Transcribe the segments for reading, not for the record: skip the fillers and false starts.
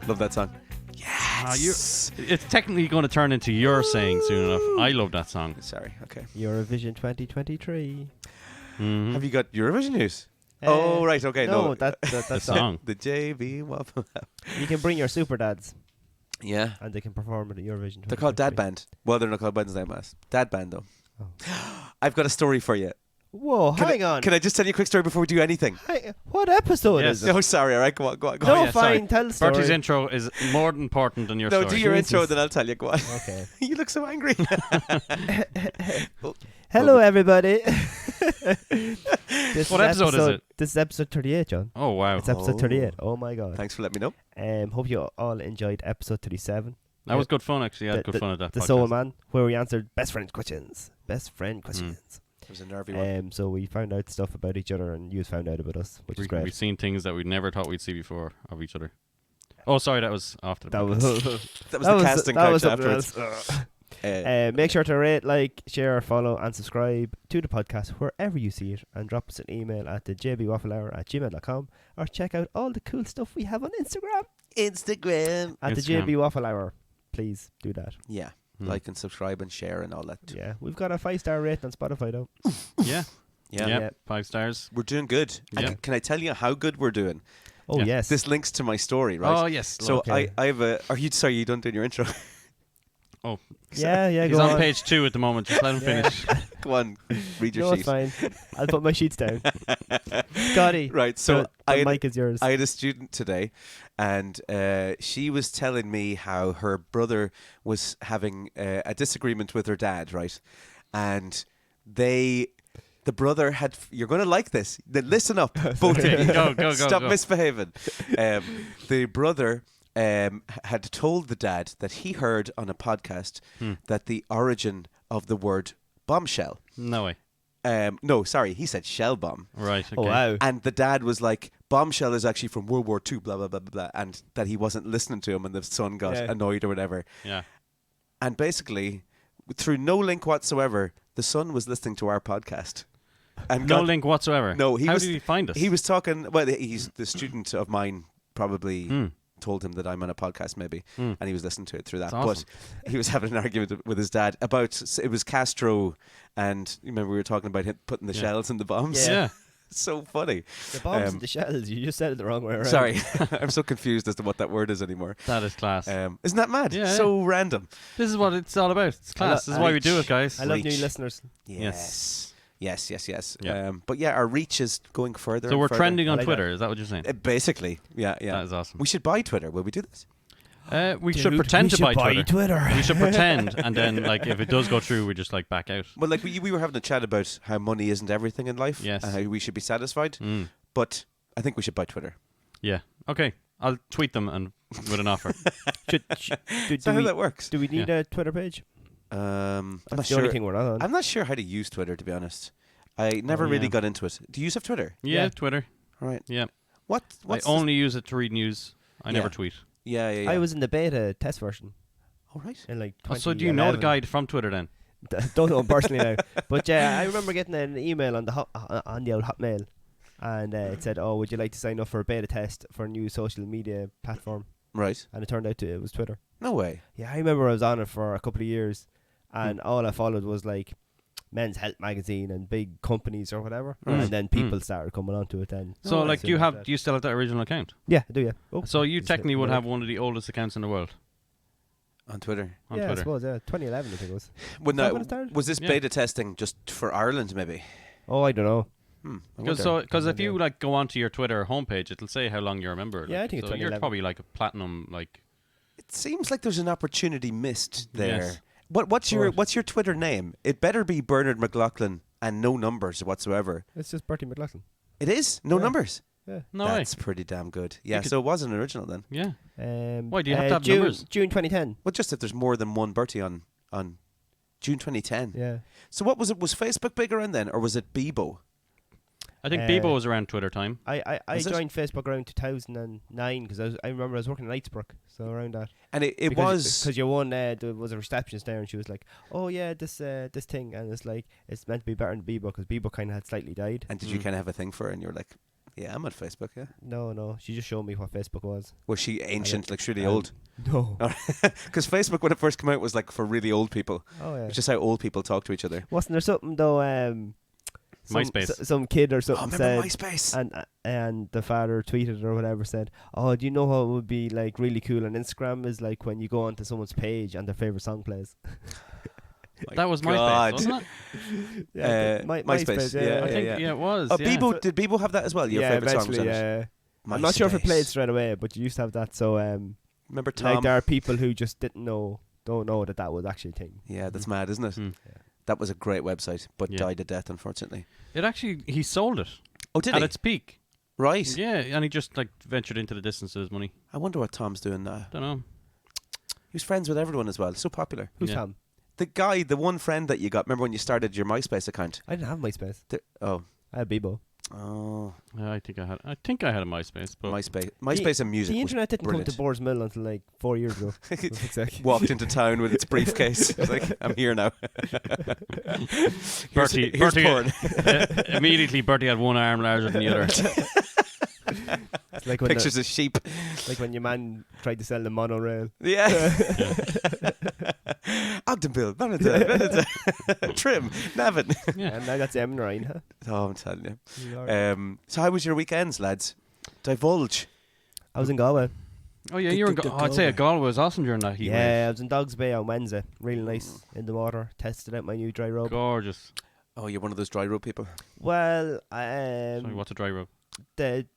Love that song. It's technically going to turn into your saying soon enough. I love that song. Sorry. Okay. Eurovision 2023. Mhm. Have you got Eurovision news? Oh, right. Okay. No. that The song. The JB Waffle House. You can bring your super dads Yeah. and they can perform at the Eurovision 2023. They're called Dad Band. Well, they're not called Wednesday Mass. Dad Band, though. Oh. I've got a story for you. Whoa, hang on. Can I just tell you a quick story before we do anything? What episode Yes. is it? No, sorry. All right. Go on. Go on. Go No, on. yeah, sorry. fine, tell the story. Bertie's intro is more important than your No, story. do your intro, Jesus. then I'll tell you. Go on. Okay. You look so angry. Hello, everybody. What episode is it? This is episode 38, John. Oh, wow. It's episode 38. Oh, my God. Thanks for letting me know. Hope you all enjoyed episode 37. That was good fun, actually. I had good fun at that The podcast. Soul Man, where we answered best friend questions. Best friend questions. It was a nervy one. So we found out stuff about each other, and you found out about us, which is great. We've seen things that we never thought we'd see before of each other. Oh, sorry, that was after the That podcast. was That was the casting that couch was something afterwards. else. Make sure to rate, like, share, follow, and subscribe to the podcast wherever you see it, and drop us an email at the jbwafflehour@gmail.com, or check out all the cool stuff we have on Instagram Instagram. at the Instagram. JB Waffle Hour. Please do that. Yeah. Hmm. Like and subscribe and share and all that. Yeah, we've got a 5-star rating on Spotify though. Yeah. Yeah. Yeah. Yeah. 5 stars. We're doing good. And Yeah. can I tell you how good we're doing? Oh Yeah. yes. This links to my story, right? Oh, yes. So Okay. I have a. Are you sorry you don't do your intro? Oh, yeah, he's go on page 2 at the moment. Just let him Yeah. finish. Go on, read your No, sheet. it's fine. I'll put my sheets down. Scotty. Right. So the mic is yours. I had a student today, and she was telling me how her brother was having a disagreement with her dad, right? And the brother had. You're going to like this. Then listen up, both of you. Go. Stop misbehaving. The brother had told the dad that he heard on a podcast that the origin of the word bombshell. No way. No, sorry, he said shell bomb. Right. Okay. Oh wow. And the dad was like, bombshell is actually from World War II, blah, blah, blah, blah, blah. And that he wasn't listening to him and the son got Yeah. annoyed or whatever. Yeah. And basically, through no link whatsoever, the son was listening to our podcast. And No got- link whatsoever. No, How did he find us? He was talking, well, he's the student of mine probably told him that I'm on a podcast maybe, and he was listening to it through that. That's awesome. But he was having an argument with his dad about, it was Castro, and you remember we were talking about him putting the Yeah. shells in the bombs? Yeah. So funny. The bombs and the shells. You just said it the wrong way around. Sorry, I'm so confused as to what that word is anymore. That is class. Isn't that mad? Yeah, So random. This is what it's all about. It's class. This is why we do it, guys. I love new Reach. listeners. Yes. Yes. Yeah. But yeah, our reach is going further. So and we're further. trending on I like Twitter. Is that what you're saying? Basically, yeah. That is awesome. We should buy Twitter. Will we do this? We should pretend we to buy should Twitter. We should pretend, and then like if it does go through, we just like back out. Well, like we were having a chat about how money isn't everything in life, Yes. and how we should be satisfied. Mm. But I think we should buy Twitter. Yeah. Okay. I'll tweet them and with an offer. do, Is that how that works? do we need a Twitter page? I'm not That's the only sure. thing we're not on. I'm not sure how to use Twitter, to be honest. I never Oh, really yeah. got into it. Do you have Twitter? Yeah, Yeah. Twitter. All right. Yeah. What's I only use it to read news. I never Yeah. tweet. Yeah. I was in the beta test version All right. in like Oh, so do you know the 2011. guy from Twitter then? Don't know him personally now, but yeah, I remember getting an email on the on the old Hotmail, and it said, "Oh, would you like to sign up for a beta test for a new social media platform?" Right. And it turned out it was Twitter. No way. Yeah, I remember I was on it for a couple of years, and all I followed was like Men's Health magazine and big companies or whatever, Mm. and then people started coming onto it. Then So Oh, like, so do you like have? Do you still have that original account? Yeah, I do yeah. Oh, So you Just technically hit would the have one of the oldest accounts in the world On Twitter. on yeah, I Twitter. suppose 2011 I think it was. Well, Is that now, when it started? was this Yeah. beta testing just for Ireland, maybe? Oh, I don't know. I Because wonder. if you like go onto your Twitter homepage, it'll say how long you're a member. Yeah, like. I think it's so. You're 2011. probably like a platinum. Like It seems like there's an opportunity missed there. Yes. What's your What? what's your Twitter name? It better be Bernard McLaughlin and no numbers whatsoever. It's just Bertie McLaughlin. It is no Yeah. numbers. Yeah. no That's pretty damn good. Yeah, could- so it was an original then. way. Yeah. Why Why, do you have to have June, numbers? June 2010. Well, just if there's more than one Bertie on June 2010. Yeah. So what was it? Was Facebook big around then, or was it Bebo? I think Uh, Bebo was around Twitter time. I Was it? joined Facebook around 2009 because I remember I was working in Knightsbrook, so around that. And it Because was your one there was a receptionist there, and she was like, "Oh yeah, this thing," and it's like it's meant to be better than Bebo because Bebo kind of had slightly died. And did you kind of have a thing for it? And you're like, Yeah, I'm on Facebook. Yeah. No. She just showed me what Facebook was. Was she ancient? Like really Um, old? No. Because Facebook, when it first came out, was like for really old people. Oh yeah. It's just how old people talk to each other. Wasn't there something though? MySpace. Some kid or Oh, something remember said, MySpace? and the father tweeted or whatever said, "Oh, do you know what would be like really cool on Instagram is like when you go onto someone's page and their favorite song plays." That was God. MySpace, wasn't it? MySpace. Yeah, I think it was. Oh, yeah. Bebo, did Bebo have that as well? Your favorite songs eventually, on it? I'm not sure if it played MySpace. straight away, but you used to have that. So, Remember Tom? like there are people who just don't know that was actually a thing. Yeah, that's mad, isn't it? Mm. That was a great website, but Yeah. died a death, unfortunately. It actually, he sold it Oh, did at he? its peak. Right. Yeah, and he just like ventured into the distance of his money. I wonder what Tom's doing now. Don't know. He was friends with everyone as well. So popular. Who's Yeah. Tom? The guy, the one friend that you got. Remember when you started your MySpace account? I didn't have MySpace. Oh, I had Bebo. oh, I think I had a MySpace, but MySpace and music. The was internet didn't brilliant. come to Boar's Mill until like 4 years ago. Exactly. Walked into town with its briefcase. It was like, I'm here now. Bertie, here's Bertie porn. immediately Bertie had one arm larger than the other. It's like when Pictures of sheep. like when your man tried to sell the monorail. Yeah. Ogdenville, Benedict, Trim, Navan. Yeah. And now that's Em and Ryan, huh? Oh, I'm telling you. You So how was your weekends, lads? Divulge. I was in Galway. Oh yeah, you were in I'd say Galway was awesome during that heat Yeah, I was in Dogs Bay on Wednesday. Really nice in the water. Tested out my new dry wave. robe. Gorgeous. Oh, you're one of those dry rope people. Well, Sorry, what's a dry robe?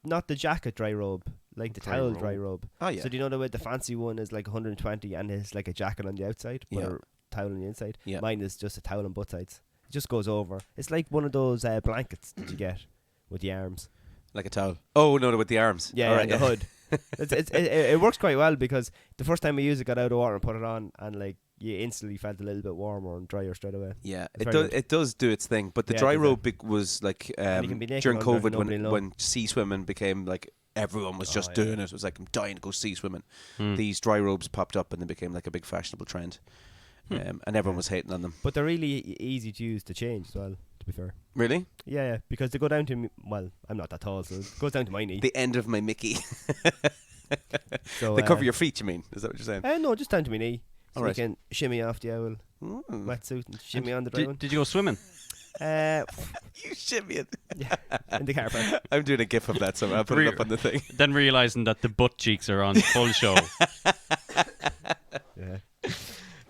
not the jacket dry robe, like the Dry towel robe. dry robe. Oh, yeah. So do you know the way the fancy one is like 120 and it's like a jacket on the outside, but Yeah. a towel on the inside? Yeah. Mine is just a towel on both sides. It just goes over. It's like one of those blankets that you get with the arms. Like a towel. Oh, no, with the arms. Yeah, All and the hood. It works quite well because the first time I used it, got out of the water and put it on, and like you instantly felt a little bit warmer and drier straight away. Yeah, It's it very does. good. It does do its thing. But the Yeah, it dry does rope was like And you can be naked during under, COVID nobody know. when sea swimming became like everyone was just yeah. doing it. It was like I'm dying to go sea swimming. Mm. These dry robes popped up and they became like a big fashionable trend, and everyone was hating on them. But they're really easy to use to change as well, to be fair. Really, Yeah, because they go down to, well, I'm not that tall, so it goes down to my knee. the end of my Mickey. So, They cover your feet. You mean? Is that what you're saying? No, just down to my knee. So Alright. you can shimmy off the owl Mm. wetsuit and shimmy on the dry one. Did you go swimming? You shimmy it. In the car park. I'm doing a gif of that, so I'll put it up on the thing. Then realizing that the butt cheeks are on full show. Yeah.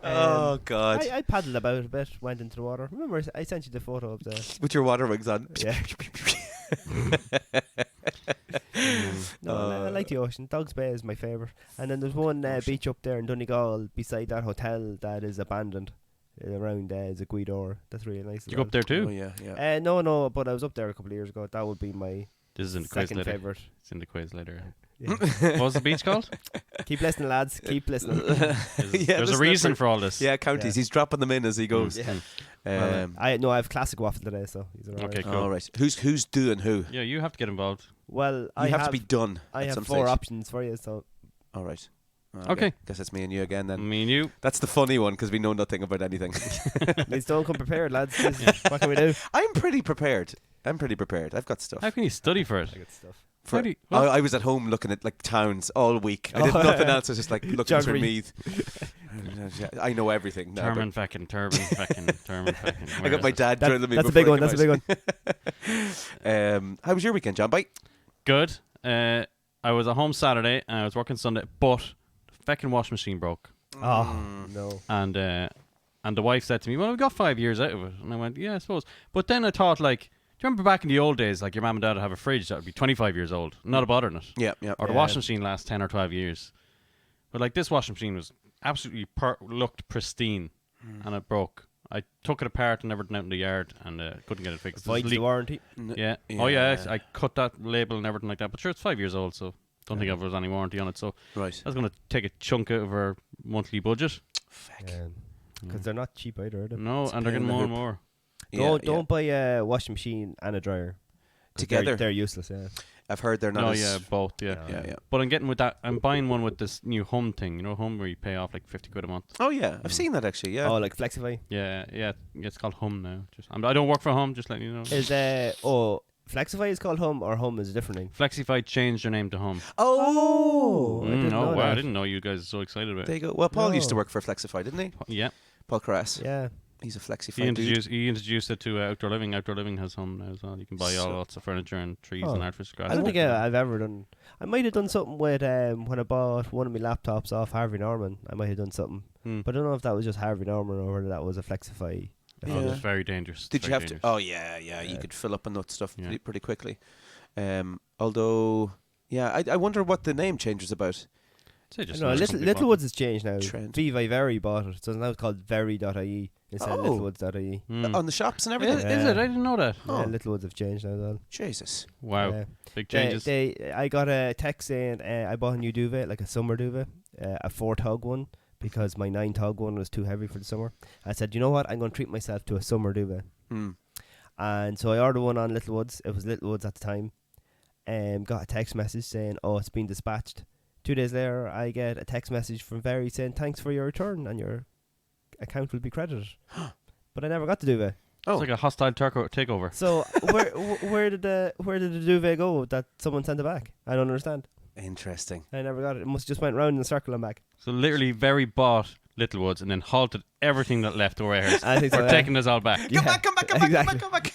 Oh God! I paddled about a bit, went into the water. Remember, I sent you the photo of the. With your water wings on. Yeah. No, I like the ocean. Dogs Bay is my favourite. And then there's one beach up there in Donegal beside that hotel that is abandoned around Zaguidor. That's really nice. Did you go up there Oh too? yeah, yeah. No, but I was up there a couple of years ago. That would be my This is in the quiz second later. favourite. It's in the quiz later. Yeah. What was the beach called? Keep listening, lads. Keep listening. Yeah, There's a listen, reason that's for all this. Yeah, counties. Yeah. He's dropping them in as he goes. Yeah. Um, I have classic waffle today, so he's alright. Okay, cool. All right. Who's doing who? Yeah, you have to get involved. Well, You I have to be done. I at have some 4 stage. options for you. So All right. Okay. Guess it's me and you again then. Me and you. That's the funny one because we know nothing about anything. please don't come prepared, lads. What can we do? I'm pretty prepared. I've got stuff. How can you study for it? I got stuff. For- How do you- what? I was at home looking at like towns all week. I did Oh, nothing yeah. else. I was just like looking through Geography. Meath. I know everything. Now, Turban fucking, turban fucking, turban fucking. I got my dad That- drilling me. that's a before big I one. came That's a big out. one. How was your weekend, John? Bye. Good. I was at home Saturday and I was working Sunday, but the fucking washing machine broke. Oh no. And the wife said to me, "Well, we got 5 years out of it." And I went, "Yeah, I suppose." But then I thought, like, do you remember back in the old days, like your mum and dad would have a fridge that would be 25 years old, not a bother in it, Yeah, yeah. or the Yeah. washing machine lasts 10 or 12 years. But like this washing machine was absolutely looked pristine, and it broke. I took it apart and everything out in the yard, and couldn't get it fixed. It was Voids the warranty. yeah. Oh yeah. I cut that label and everything like that. But sure, it's 5 years old, so don't think there was any warranty on it. So Right. that's going to take a chunk out of our monthly budget. Feck. Because they're not cheap either, are they? No, It's a and they're pain getting in the more and hoop. more. Yeah, Don't buy a washing machine and a dryer. 'Cause Together? They're useless, yeah. I've heard they're not No, as... yeah, both, yeah. No. Yeah, yeah. But I'm getting with that. I'm buying one with this new Hum thing. You know, Hum where you pay off like 50 quid a month. Oh, yeah. I've seen that actually, yeah. Oh, like Flexify? Yeah, it's called Hum now. I don't work for Hum. Just letting you know. Is Flexify is called Hum, or Hum is a different name. Flexify changed their name to Hum. Oh, I didn't know wow! that. I didn't know you guys are so excited about There it. you go. Well, Paul used to No. work for Flexify, didn't he? Yeah, Paul Carras. Yeah. He's a he Flexify dude. introduced it to Outdoor Living. Outdoor Living has Hum now as well. You can buy So- lots of furniture and trees Oh. and artificial grass. I don't think I've ever done. I might have done something with when I bought one of my laptops off Harvey Norman. I might have done something, but I don't know if that was just Harvey Norman or whether that was a Flexify. Oh, Yeah. it's very dangerous. Did you Very have dangerous. to? Oh yeah. You Yeah. could fill up on that stuff Yeah. pretty quickly. Although, yeah, I wonder what the name change is about. Say just No, another Little company bought Littlewoods has changed now. Trend. Vivi Very bought it, so now it's called Very.ie instead of Oh. Littlewoods.ie. them. On the shops and Is, everything. is Yeah. it? I didn't know that. Oh. Yeah, Littlewoods have changed now as well. Jesus. Wow, Yeah. big changes. I got a text saying I bought a new duvet, like a summer duvet, a 4 tug one, because my 9 tug one was too heavy for the summer. I said, you know what, I'm going to treat myself to a summer duvet. And so I ordered one on Littlewoods. It was Littlewoods at the time. Got a text message saying, oh, it's been dispatched. 2 days later, I get a text message from Very saying, thanks for your return and your account will be credited. But I never got the duvet. Oh, It's like a hostile takeover. So where did the duvet go that someone sent it back? I don't understand. interesting. I never got it. It must have just went round in a circle and back. So literally, Very bought Littlewoods and then halted everything that left the warehouse. I think so. We're taking this all back. Yeah, Come back, exactly. come back.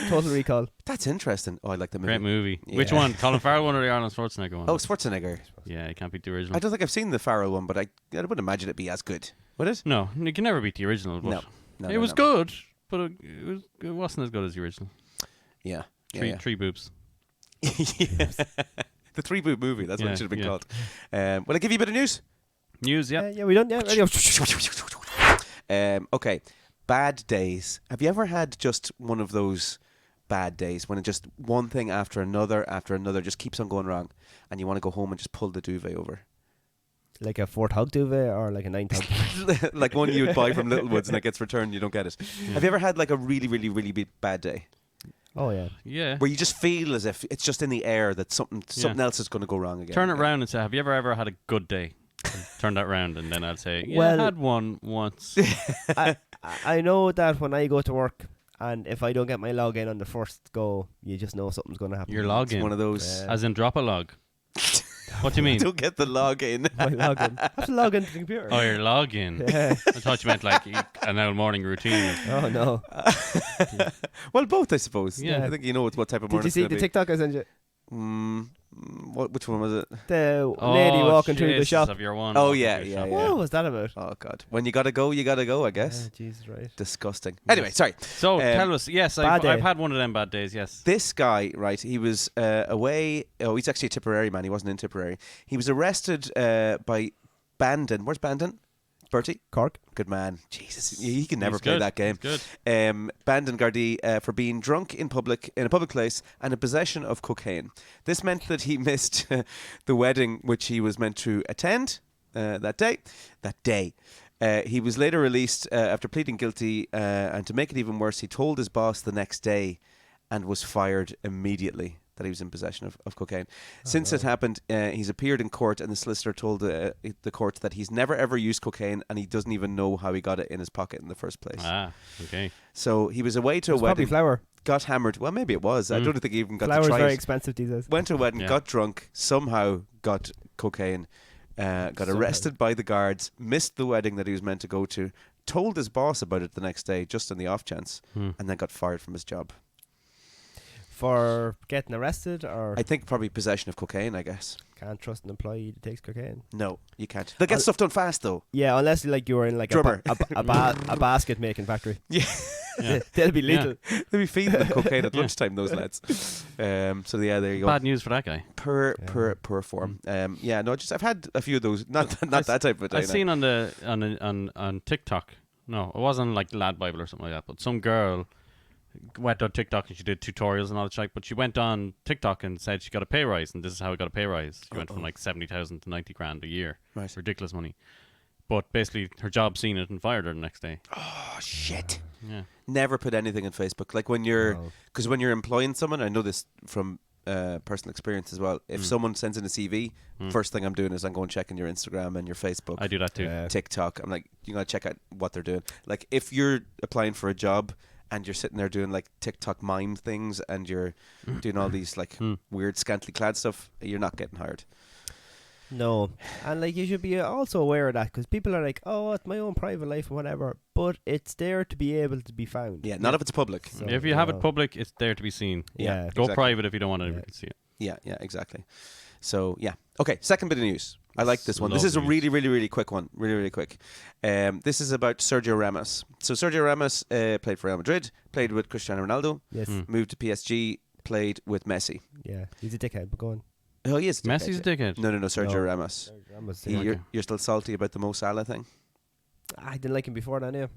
Total Recall. That's interesting. Oh, I like the movie. Great movie. Yeah. Which one? Colin Farrell one or the Arnold Schwarzenegger one? Oh, Schwarzenegger. Yeah, it can't beat the original. I don't think I've seen the Farrell one, but I would imagine it'd be as good. Would it? No, you can never beat the original. But No. it was good, but it wasn't as good as the original. Yeah. Three boobs. The 3 Boot movie. That's what Yeah, it should have been yeah. called. Will I give you a bit of news? News, yeah. Yeah, we done. Yeah, ready. Okay. Bad days. Have you ever had just one of those bad days when it just one thing after another just keeps on going wrong, and you want to go home and just pull the duvet over? Like a 4 tug duvet or like a 9 tug? Like one you would buy from Littlewoods and it gets returned, you don't get it. Have you ever had like a really, really, really bad day Oh yeah. Yeah. where you just feel as if it's just in the air that something else is going to go wrong again? Turn it round and say, have you ever had a good day? Turn that round and then I'd say, yeah, Well- I had one once. I know that when I go to work and if I don't get my login on the first go, you just know something's going to happen. Your It's login. one of those. Yeah. As in drop a log. What do you mean? Don't get the log in. My login. I have to log into the computer. Oh, your login. Yeah. I thought you meant like an old morning routine. Oh no. Well, both, I suppose. Yeah. I think you know what type of Did morning you it's see going the to be. TikTok I sent you? Which one was it? The lady walking through the Jesus, shop. Of your one Oh, walking yeah, through the yeah, shop. yeah. What was that about? Oh, God. When you got to go, I guess. Jesus, right. Disgusting. Anyway, sorry. So tell us. Yes, bad I've day. had one of them bad days. Yes. This guy, right, he was away. Oh, he's actually a Tipperary man. He wasn't in Tipperary. He was arrested by Bandon. Where's Bandon? Bertie? Cork. Good man. Jesus, he can never He's play good. that game. He's good. Bandon Gardaí for being drunk in a public place and in possession of cocaine. This meant that he missed the wedding which he was meant to attend that day. He was later released after pleading guilty, and to make it even worse, he told his boss the next day and was fired immediately that he was in possession of cocaine. Since it happened, he's appeared in court, and the solicitor told the court that he's never ever used cocaine and he doesn't even know how he got it in his pocket in the first place. Ah, okay. So he was away to a It's probably wedding, flour. got hammered. Well, maybe it was. I Mm. don't think he even got Flour's to try very it. expensive these days. Went to a wedding, Yeah. got drunk, somehow got cocaine, got Somehow. arrested by the guards, missed the wedding that he was meant to go to, told his boss about it the next day, just on the off chance, and then got fired from his job. For getting arrested or I think probably possession of cocaine, I guess. can't trust an employee that takes cocaine. No, you can't. They'll get I'll- stuff done fast, though. Yeah, unless like you were in like Drummer. a basket making factory. Yeah. Yeah. They'll be lethal. They'll be feeding them cocaine at Yeah. lunchtime, those lads. So, yeah, there you go. Bad news for that guy. Poor form. Yeah, no, I've had a few of those. Not that type of a day. I no. seen on TikTok. No, it wasn't like Lad Bible or something like that. But some girl went on TikTok and she did tutorials and all that shit. But she went on TikTok and said she got a pay rise, and this is how I got a pay rise. She went from like 70,000 to 90 grand a year. Right. Ridiculous money. But basically, her job seen it and fired her the next day. Oh, shit. Yeah. Never put anything in Facebook. Like when you're, No. because when you're employing someone, I know this from personal experience as well. If someone sends in a CV, first thing I'm doing is I'm going checking your Instagram and your Facebook, I do that too. Yeah. TikTok. I'm like, you gotta check out what they're doing. Like if you're applying for a job and you're sitting there doing like TikTok mime things, and you're doing all these like weird scantily clad stuff, you're not getting hired. No, and like you should be also aware of that, because people are like, oh, it's my own private life or whatever, but it's there to be able to be found. Yeah, none of it's public. So, If you have it public, it's there to be seen. Yeah. Go exactly. private if you don't want anyone to see it. Yeah, exactly. So yeah, okay. Second bit of news. I like this one. This is a Lovely. really, really, really quick one. Really quick. This is about Sergio Ramos. So Sergio Ramos played for Real Madrid, played with Cristiano Ronaldo, Yes. moved to PSG, played with Messi. Yeah. He's a dickhead, but go on. Oh, he is. Messi's a dickhead. No, Sergio No. Ramos. Ramos, You're, Okay. you're still salty about the Mo Salah thing? I didn't like him before that, yeah.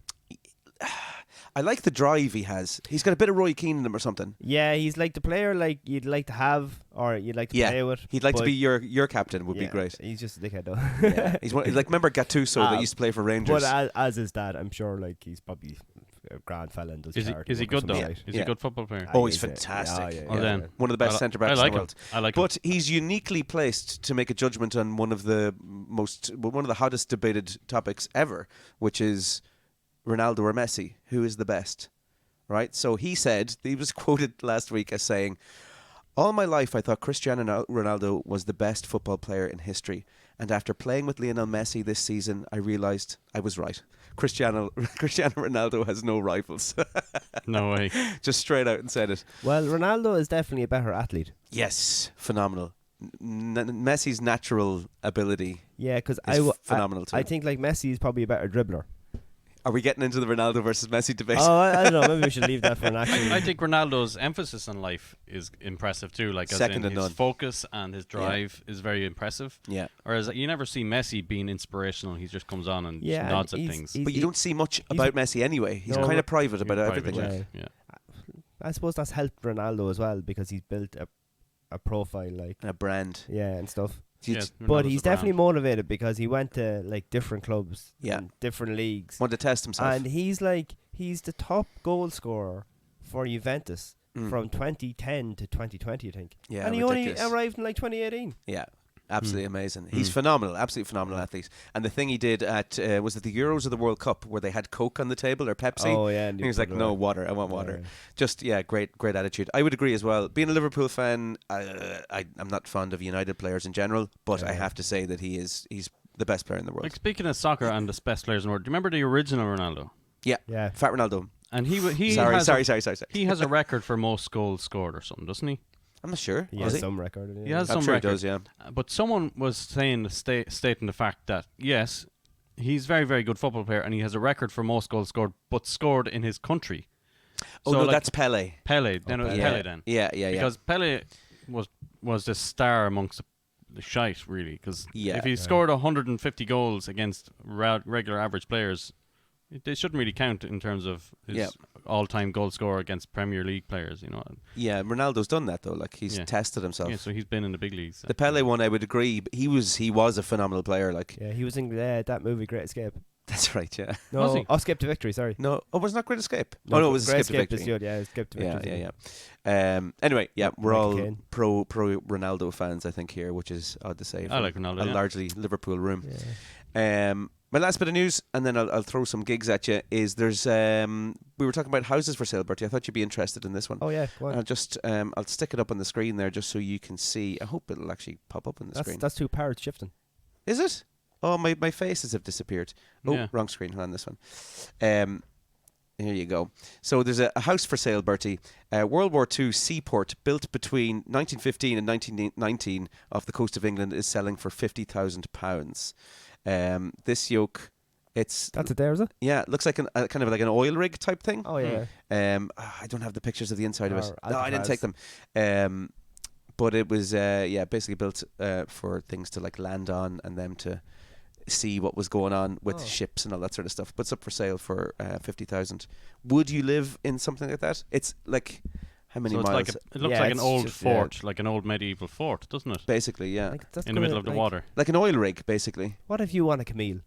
I like the drive he has. He's got a bit of Roy Keane in him or something. Yeah, he's like the player like you'd like to have or you'd like to Yeah, play with. He'd like to but be your captain. Would be yeah, great. He's just a dickhead though. Yeah. He's like, remember Gattuso that used to play for Rangers? But as his dad, I'm sure like he's probably a grand fella and does Is he charity is he work or good something though? like Is Yeah. he a good football player? Oh, he's He's a- fantastic. yeah, Oh, yeah, then. yeah. One of the best I centre backs like in the him. world. I like him. But he's uniquely placed to make a judgment on one of the hottest debated topics ever, which is Ronaldo or Messi. Who is the best? Right? So he was quoted last week as saying, "All my life I thought Cristiano Ronaldo was the best football player in history. And after playing with Lionel Messi this season, I realised I was right. Cristiano Ronaldo has no rivals." No way. Just straight out and said it. Well, Ronaldo is definitely a better athlete. Yes, phenomenal. Messi's natural ability Yeah, because is phenomenal too. I think like Messi is probably a better dribbler. Are we getting into the Ronaldo versus Messi debate? Oh, I don't know. Maybe we should leave that for an actual. I think Ronaldo's emphasis on life is impressive too. Like as Second in to his none. focus and his drive is very impressive. Yeah. Whereas you never see Messi being inspirational. He just comes on and Yeah, just nods and at he's- things. he's- But you don't see much about Messi anyway. He's No, kind of but- private about Private, everything. yeah. Like. Yeah. I suppose that's helped Ronaldo as well because he's built a profile like A brand. and stuff. Yeah, But Ronaldo's he's a brand. definitely motivated because he went to like different clubs, Yeah. and different leagues, Want to test himself. and he's the top goal scorer for Juventus Mm. from 2010 to 2020, I think. Yeah, and he ridiculous. only arrived in like 2018. Yeah. Absolutely Mm. amazing. He's phenomenal, absolutely phenomenal athlete. And the thing he did at was it the Euros or the World Cup where they had Coke on the table or Pepsi? Oh yeah, and he was like, "No water, I want water." Yeah. Just great attitude. I would agree as well. Being a Liverpool fan, I'm not fond of United players in general, but I Yeah. have to say that he's the best player in the world. Like speaking of soccer and the best players in the world, do you remember the original Ronaldo? Yeah. Fat Ronaldo. And he Sorry. has he has a record for most goals scored or something, doesn't he? I'm not sure. He Does has some record. He has I'm some sure record. he does, yeah. But someone was saying, stating the fact that yes, he's very very good football player and he has a record for most goals scored, but scored in his country. Oh, So, no, like, that's Pele. Pele. Then it was Pele. Pele then. Yeah. Because Pele was the star amongst the shite, really. Because Yeah. if he scored 150 goals against regular average players, they shouldn't really count in terms of his all-time goal scorer against Premier League players. You know. Yeah, Ronaldo's done that though. Like he's Yeah. tested himself. Yeah, so he's been in the big leagues. The Pele one, I would agree. But he was a phenomenal player. Like Yeah, he was in that movie Great Escape. that's right. Yeah. No, Was he? Escape to Victory. Sorry. No, was not Great Escape. No, it was Great Escape to is Victory. good. Yeah, Escape to Yeah, Victory. yeah. Anyway, yeah, we're Michael all Caine. pro Ronaldo fans, I think here, which is odd to say. I from like Ronaldo, a yeah. largely Liverpool room. Yeah. My last bit of news, and then I'll throw some gigs at you. Is there's we were talking about houses for sale, Bertie. I thought you'd be interested in this one. Oh yeah, go on. I'll just I'll stick it up on the screen there just so you can see. I hope it'll actually pop up on the screen. That's two parrots shifting. Is it? Oh, my faces have disappeared. Oh, Yeah. wrong screen. Hold on, this one. Here you go. So there's a house for sale, Bertie. World War II seaport built between 1915 and 1919 off the coast of England is selling for £50,000. This yoke, That's it there, is it? yeah, it looks like kind of like an oil rig type thing. Oh yeah. I don't have the pictures of the inside of it. Or No, I didn't Alcatraz. take them. But it was basically built for things to like land on and them to see what was going on with Oh. ships and all that sort of stuff. But it's up for sale for 50,000. Would you live in something like that? It's like how many So it's miles? like it looks Yeah, like an it's old just, fort, like an old medieval fort, doesn't it? Basically, yeah, Like, that's In the gonna, middle of the like, water. like an oil rig, basically. What if you want a Camille?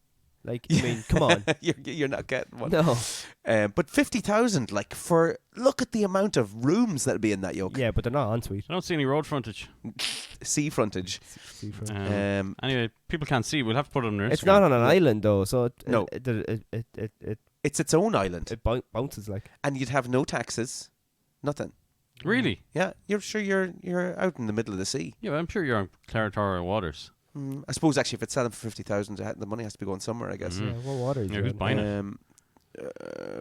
Like, I mean, come on. you're not getting one. No. But 50,000, like for look at the amount of rooms that'll be in that yoke. Yeah, but they're not ensuite. I don't see any road frontage. Sea frontage. Anyway, people can't see. We'll have to put it on their It's Instagram. not on an island though, so No. it It's its own island, It bounces like. and you'd have no taxes, nothing. Really? Yeah, you're out in the middle of the sea. Yeah, I'm sure you're on territorial waters. I suppose actually, if it's selling for 50,000, the money has to be going somewhere. I guess. Mhm. Yeah, what water is Yeah, it who's in? buying it?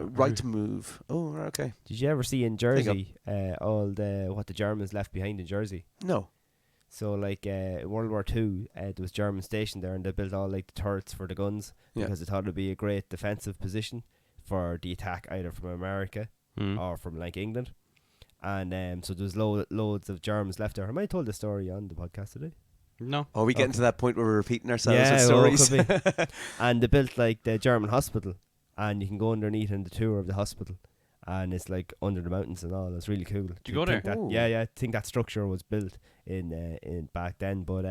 Right to move. Oh, right, okay. Did you ever see in you go. Jersey all what the Germans left behind in Jersey? No. So like in World War II, there was German stationed there, and they built all like the turrets for the guns Yeah. because they thought it'd be a great defensive position for the attack either from America Mm. or from like England. And so there was loads of Germans left there. I might have told the story on the podcast today. No. Are we getting Okay. to that point where we're repeating ourselves Yeah, with well, stories? could And they built like the German hospital, and you can go underneath in the tour of the hospital, and it's like under the mountains and all. It's really cool. Did you go there? Yeah. I think that structure was built in back then. But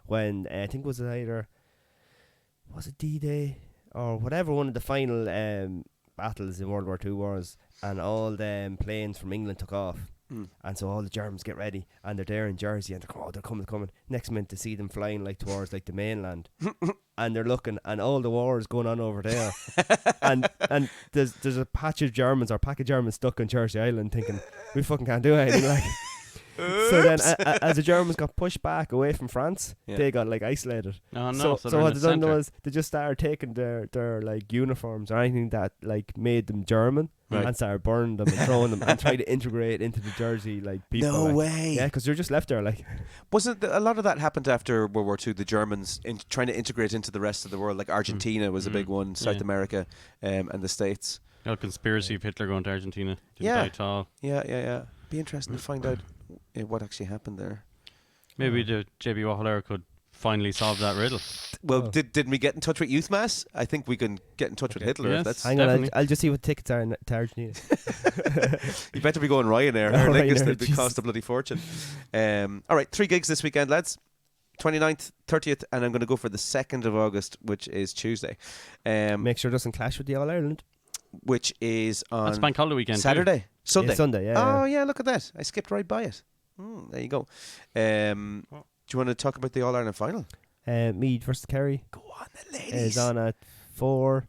when I think was it D-Day or whatever, one of the final battles in World War II was, and all the planes from England took off. And so all the Germans get ready, and they're there in Jersey, and they're coming. Next minute, to see them flying like towards like the mainland, and they're looking, and all the war is going on over there, and there's a pack of Germans stuck on Jersey Island, thinking we fucking can't do anything. Like, so then, as the Germans got pushed back away from France, Yeah. they got like isolated. Oh, no. So they're in what the they done centre. was they just started taking their like uniforms or anything that like made them German, Right. and started burning them and throwing them and trying to integrate into the Jersey like people. No like. way. Yeah, because they're just left there like. Wasn't a lot of that happened after World War II? The Germans trying to integrate into the rest of the world, like Argentina was a big one, South Yeah. America, and the States. No conspiracy of Hitler going to Argentina. Didn't Yeah. die at all. Yeah. Be interesting to find out what actually happened there. Maybe the JB Waffle could finally solve that riddle. Well, Oh. did we get in touch with Youth Mass? I think we can get in touch with Hitler. Yes. If that's Hang on, Definitely. I'll just see what tickets are to Argentina. you better be going Ryanair. Oh, Aer Lingus, Ryanair, they'd be Jesus. cost a bloody fortune. All right, 3 gigs this weekend, lads. 29th, 30th, and I'm going to go for the 2nd of August, which is Tuesday. Make sure it doesn't clash with the All Ireland. Which is on That's Bank Holiday weekend. too. Saturday. Sunday. Yeah, Sunday, yeah. Oh, yeah, look at that. I skipped right by it. There you go. Do you want to talk about the All Ireland final? Meath versus Kerry Go on, the is ladies. on at 4.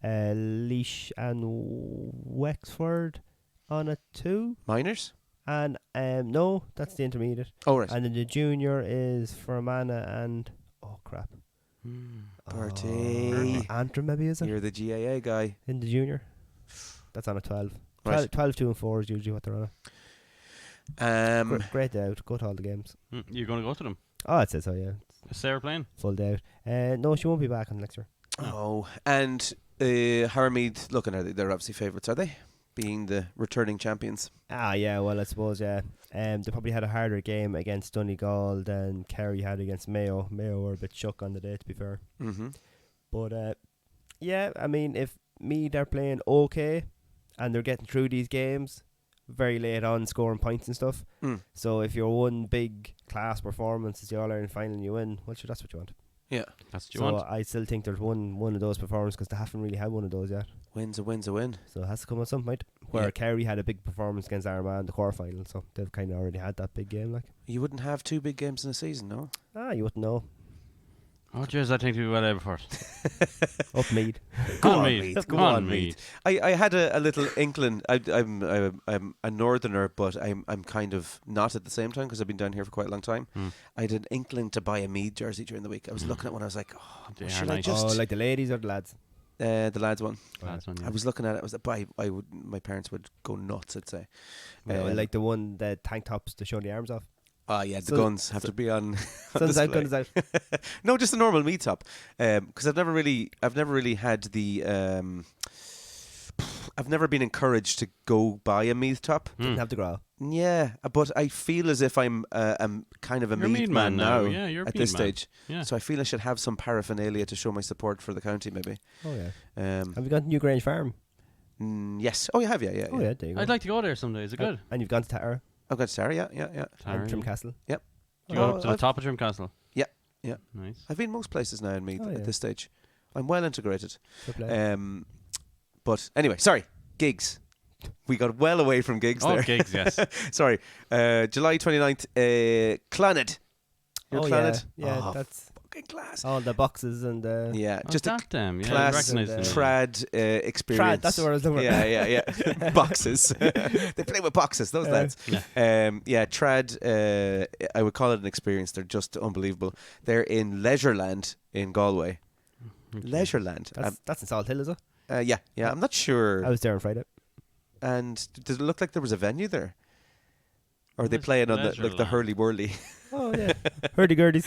Laois and Wexford on at 2. Minors? And no, that's the intermediate. Oh, right. And then the junior is Fermanagh and crap. Bertie. Antrim maybe is it? You're the GAA guy. In the junior. That's on at 12. Right. 12, 2 and 4 is usually what they're on at. Great day out. Go to all the games. You're going to go to them? Oh, I'd say so, yeah. Is Sarah playing? Full day out. No, she won't be back on next year. Oh, and Harmead, looking at it, they're obviously favourites, are they? Being the returning champions. Yeah, well, I suppose, yeah. They probably had a harder game against Donegal than Kerry had against Mayo. Mayo were a bit shook on the day, to be fair. Mm-hmm. But, yeah, I mean, if Meath are playing okay and they're getting through these games very late on, scoring points and stuff. So if you're one big class performance is the All-Ireland final and you win, well, sure, that's what you want. Yeah. That's what you So want. I still think there's one of those performances because they haven't really had one of those yet. Win's a win. So it has to come at some point. Where Yeah. Kerry had a big performance against Armagh in the quarterfinal, so they've kind of already had that big game. Like, You wouldn't have 2 big games in a season, no? you wouldn't know. Oh, jeez, I think we well able for it. Up Meath. Go on, on, Meath. Meath. Go Go on, on, Meath. I had a little inkling. I'm a northerner, but I'm kind of not at the same time because I've been down here for quite a long time. I had an inkling to buy a Meath jersey during the week. I was looking at one. I was like, They are should I nice. just like the ladies or the lads? the lads one? That's one, yeah. I was looking at it. I was like, but I would. My parents would go nuts. I'd say. Like the one, the tank tops to show the arms off. The So- guns have to be on. Sun's out, display. guns out. No, just a normal Meath top. Because I've never really had the. I've never been encouraged to go buy a Meath top. Didn't have the growl. Yeah, but I feel as if I'm kind of a You're a Meath Meath man now. Yeah, you're a at Meath this man. stage. Yeah. So I feel I should have some paraphernalia to show my support for the county, maybe. Oh, yeah. Um, Have you gone to New Grange Farm? yes. Oh, you have, yeah. Oh, yeah, there you go. I'd like to go there someday. Is it good? And you've gone to Tara I've got Sarah, yeah. and Tara, Trim yeah. Castle. Do you go Oh, up to the top of Trim Castle? Yeah, yeah. Nice. I've been most places now in Meath Oh, yeah. at this stage. I'm well integrated. Good play. But anyway, sorry, gigs. We got well away from gigs Oh, there. gigs, yes. Sorry. July 29th, Clonard. You're oh, Clonard? yeah. Yeah, Oh, that's... fucking class. All the boxes and the Yeah, Oh, just a that them. Yeah, class recognize and, them. trad experience. trad. That's the word I was looking for. Yeah. Boxes. They play with boxes, those lads. Yeah. Trad, I would call it an experience. They're just unbelievable. They're in Leisureland in Galway. Okay. Leisureland. That's in Salt Hill, is it? Yeah. I'm not sure. I was there on Friday. And does it look like there was a venue there? Or are they Where's playing on the Leisureland? hurly-whirly? Oh yeah, hurdy-gurdies.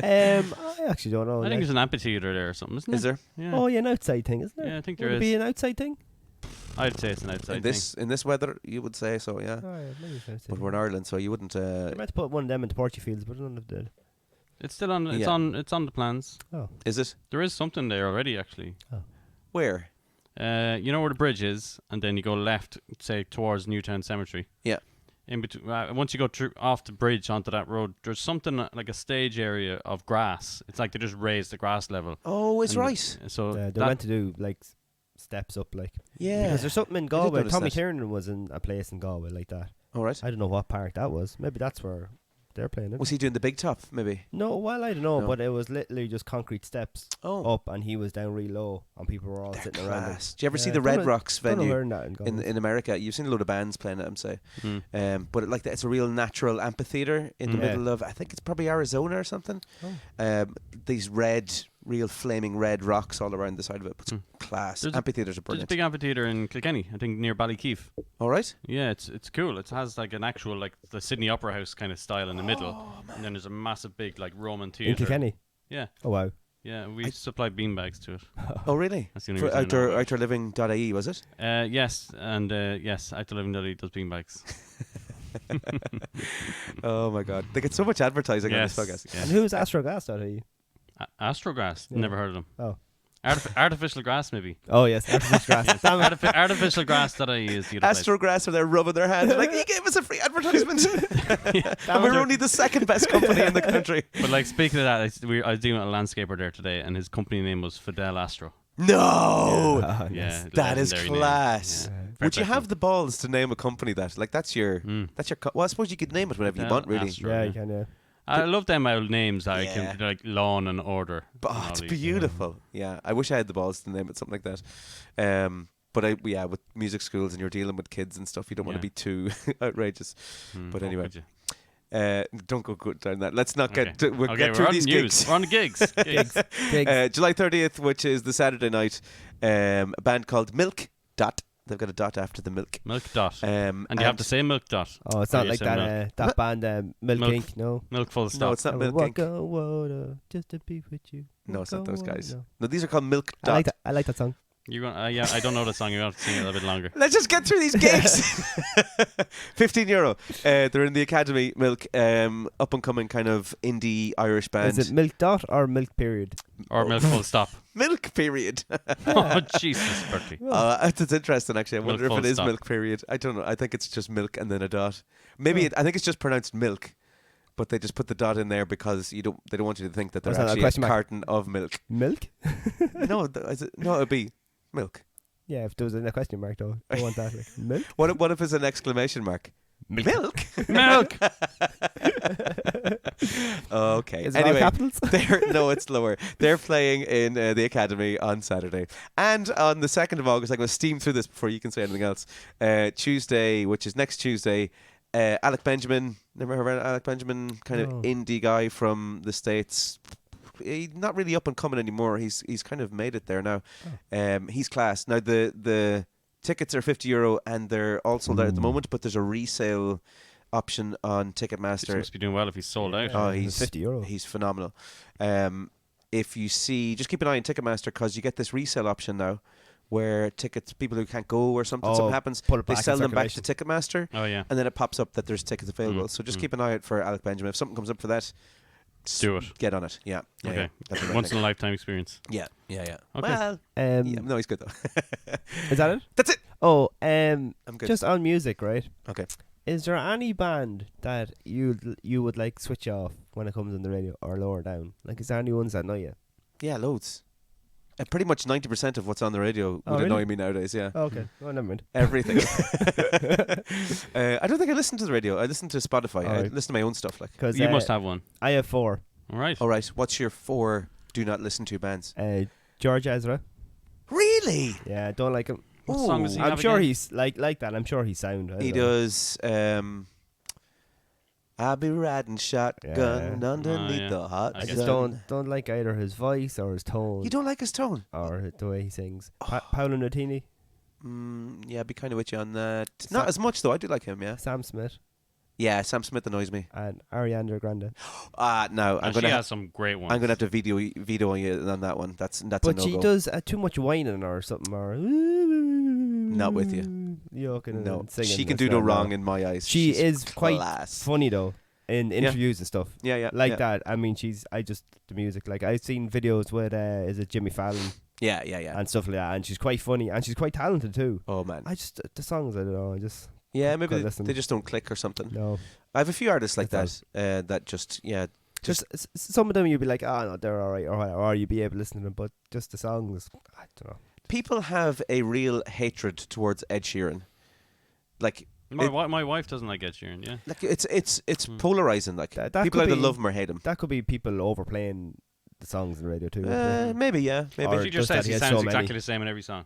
I actually don't know. I think like- there's an amphitheater there or something, isn't Is there? there? Yeah. Oh yeah, an outside thing, isn't there? Yeah, I think Would there it be is. an outside thing? I'd say it's an outside In this weather, you would say so, yeah. Oh, yeah, maybe it's an outside But thing. we're in Ireland, so you wouldn't. I meant to put one of them into Portuguese, but none of them did. thing. It's still on. It's Yeah. on. It's on the plans. Oh, Is it? There is something there already, actually. Where? You know where the bridge is, and then you go left, say towards Newtown Cemetery. Yeah. In between, once you go through off the bridge onto that road, there's something like a stage area of grass. It's like they just raised the grass level. Oh, it's And right. So they're that, meant to do like steps up, like Yeah. because there's something in did Galway. notice Tommy that. Tiernan was in a place in Galway like that. All right. I don't know what park that was. Maybe that's where they're playing it. Was he doing the big top, maybe? No, well, I don't know, No. but it was literally just concrete steps Oh. up, and he was down really low, and people were all They're sitting around him. class. Do you ever see Yeah, the don't Red know- Rocks Don't know venue where that in Galway. in America? You've seen a load of bands playing it, I'm saying. Mm. But it's a real natural amphitheater in the Yeah. middle of, I think it's probably Arizona or something. Oh. These real flaming red rocks all around the side of it. It's Mm. class. There's a- Amphitheaters are There's a brilliant. big amphitheater in Kilkenny, I think near Ballykeefe. All right. Yeah, it's cool. It has like an actual like the Sydney Opera House kind of style in the middle, and then there's a massive big like Roman In theatre. Kilkenny. Yeah, Oh wow. yeah. We supply beanbags to it. Oh, really? That's the only For reason I know about it. outdoorliving.ie, was it? Yes, and yes, Active Living Deli does beanbags. Oh, my God. They get so much advertising Yes, on this podcast. yeah. And who's Astrogas.ie? Astrograss. Yeah. Never heard of them. Oh. Artificial grass, maybe. Oh yes, artificial grass. Damn it. Artificialgrass.ie is the other place. Astrograss are there rubbing their hands like, he gave us a free advertisement. Yeah. And we're only the second best company in the country. But like speaking of that, I was dealing with a landscaper there today, and his company name was Fidel Astro. No! Oh, Yeah, nice. That is legendary name. class. Yeah. Would you Very have the balls to name a company that? Like, that's your... Mm. Well, I suppose you could name it whatever you Fidel want, really. Astro. Yeah, Yeah. you can. Yeah. I love them old names that I Yeah. can like Lawn and Order. But, and oh, all it's these. beautiful. Yeah, I wish I had the balls to name it something like that. But with music schools and you're dealing with kids and stuff, you don't want to Yeah. be too outrageous. Mm, But oh, anyway. could you? Don't go down that. Let's not Okay. get... We'll Okay, get we're through on these news. gigs. We're on the gigs. Gigs. Gigs. July 30th, which is the Saturday night, a band called Milk Dot. They've got a dot after the milk. Milk Dot. And And you have to say Milk Dot. Oh, it's Or not you like say that. milk. That band, Milk Milk. Inc. No. Milk full No, stop. it's not I Milk walk Inc. on water just to be with you. No, it's Walk not those on guys. water. No, these are called Milk I Dot. like that. I like that song. You're going. Yeah, I don't know the song. You're going to have to sing it a little bit longer. Let's just get through these gigs. €15. They're in the Academy. Milk, up and coming kind of indie Irish band. Is it Milk Dot or Milk Period? Or Milk full stop. Milk period. Oh Jesus, Bertie. That's interesting. Actually, I Milk wonder if full it is stop. milk period. I don't know. I think it's just milk and then a dot. Maybe I think it's just pronounced milk, but they just put the dot in there because they don't want you to think that Was there's that a actually a question mark? carton of milk. Milk? No, it'd be milk. Yeah, if there was a question mark though, I want that. Like, milk? What if it's an exclamation mark? Milk. Milk. Okay. Is it all Anyway, capitals? no, it's lower. They're playing in the Academy on Saturday. And on the 2nd of August, I'm going to steam through this before you can say anything else. Tuesday, which is next Tuesday, Alec Benjamin. Never heard of Alec Benjamin? Kind No. of indie guy from the States. He's not really up and coming anymore. He's kind of made it there now. He's class. Now, the tickets are €50 and they're all sold out at the moment, but there's a resale option on He Ticketmaster. must be doing well if he's sold out. Oh, It's he's €50. He's phenomenal. If you see, just keep an eye on Ticketmaster because you get this resale option now, where tickets, people who can't go or something happens, put it they back in sell them back to circulation. Ticketmaster, Oh yeah. and then it pops up that there's tickets available. Mm, So just mm. keep an eye out for Alec Benjamin. If something comes up for that, Do it. get on it. Yeah. Okay. Yeah. That's what I Once in think. a lifetime experience. Yeah. Okay. Well, Um, yeah, no, he's good though. Is that it? That's it. Oh, I'm good. just on music, right? Okay. Is there any band that you would like switch off when it comes on the radio or lower down? Like, is there any ones that annoy you? Yeah, loads. Pretty much 90% of what's on the radio Oh, would really? annoy me nowadays. Yeah. Oh, okay. Oh, never mind. Everything. I don't think I listen to the radio. I listen to Spotify. I Alright. listen to my own stuff. Like, Because You must have one. I have 4. All right. All right. What's your 4 do not listen to bands? George Ezra. Really? Yeah, I don't like him. What song does he I'm have sure again? he's like that. I'm sure he's sound. I He don't know. does. I'll be riding shotgun Yeah. underneath yeah. the hot I I guess just sun. don't like either his voice or his tone You don't like his tone? or the way he sings. Paolo Nutini, Yeah, I'd be kind of with you on that. Not Sam- as much though. I do like him. Yeah. Sam Smith, Yeah, Sam Smith annoys me. and Ariana Grande. No, I'm And she gonna. has some great ones. I'm gonna have to veto you on that one. That's a But no she go. does too much whining or something, or not with you. Yoking No, and singing. she can It's do no not wrong no. in my eyes. She She's is quite class. funny though in interviews and stuff. Yeah, Like yeah. that. I mean, the music. Like I've seen videos with is it Jimmy Fallon Yeah. and stuff like that, and she's quite funny and she's quite talented too. Oh man. I just the songs I don't know. I just Yeah, maybe Good listen. they just don't click or something. no. I have a few artists like That's that. That just Just some of them you'd be like, oh no, they're alright, or you'd be able to listen to them, but just the songs, I don't know. people have a real hatred towards Ed Sheeran. Like My wife doesn't like Ed Sheeran. Yeah. it's polarizing. Like That people could either be- love him or hate him. That could be people overplaying the songs on the radio too. Yeah. Maybe yeah, maybe Or She just just says that he he has sounds so many. exactly the same in every song.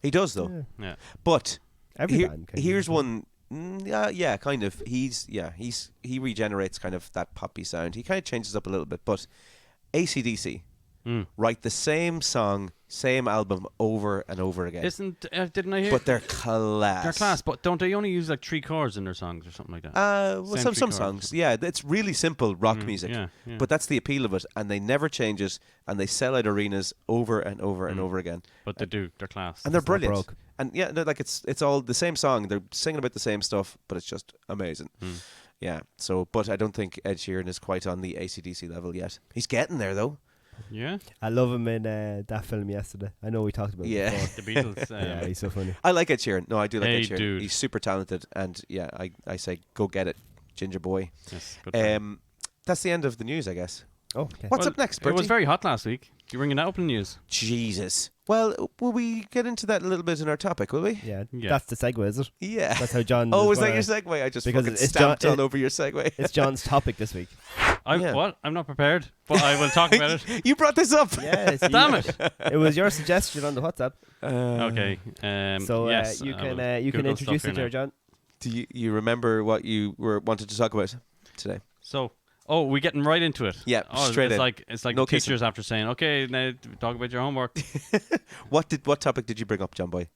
he does though. Yeah. Yeah. But Every here- band. Kind here's of. one. Yeah, kind of. He regenerates kind of that poppy sound. He kind of changes up a little bit. But AC/DC Mm. write the same song, same album over and over again. Didn't I hear? But they're class. they're class, but don't they only use like 3 chords in their songs or something like that? Well, Same some three chords. songs. Yeah, it's really simple rock music. Yeah. But that's the appeal of it, and they never change it, and they sell out arenas over and over and over again, But they do. They're class. and they're It's not brilliant. broke. And yeah, they're like it's all the same song. They're singing about the same stuff, but it's just amazing. Mm. Yeah. So, but I don't think Ed Sheeran is quite on the AC/DC level yet. He's getting there though. Yeah. I love him in that film yesterday. I know we talked about Yeah. it before. The Beatles. Yeah, he's so funny. I like Ed Sheeran. No, I do like Hey, Ed Sheeran. dude. He's super talented, and yeah, I say go get it, Ginger Boy. Yes. Good for him. That's the end of the news, I guess. Oh, okay. What's Well, up next, It Bertie? was very hot last week. You bringing that up in the news? Jesus. Well, will we get into that a little bit in our topic, will we? Yeah, Yeah. that's the segue, is it? Yeah. That's how John. Oh, is was that gonna- your segue? I just because fucking it's stamped John- all over your segue. It's John's topic this week. Yeah. What? I'm not prepared, but I will talk about it. You brought this up. Yes, Damn it. It was your suggestion on the WhatsApp. Okay. So yes, you I can will you can Google introduce stuff it here there, now. John. Do you remember what you wanted to talk about today? So, we're getting right into it. Yeah, Oh, straight it's in. like it's like No the teachers after saying, "Okay, now talk about your homework." What topic did you bring up, John Boy?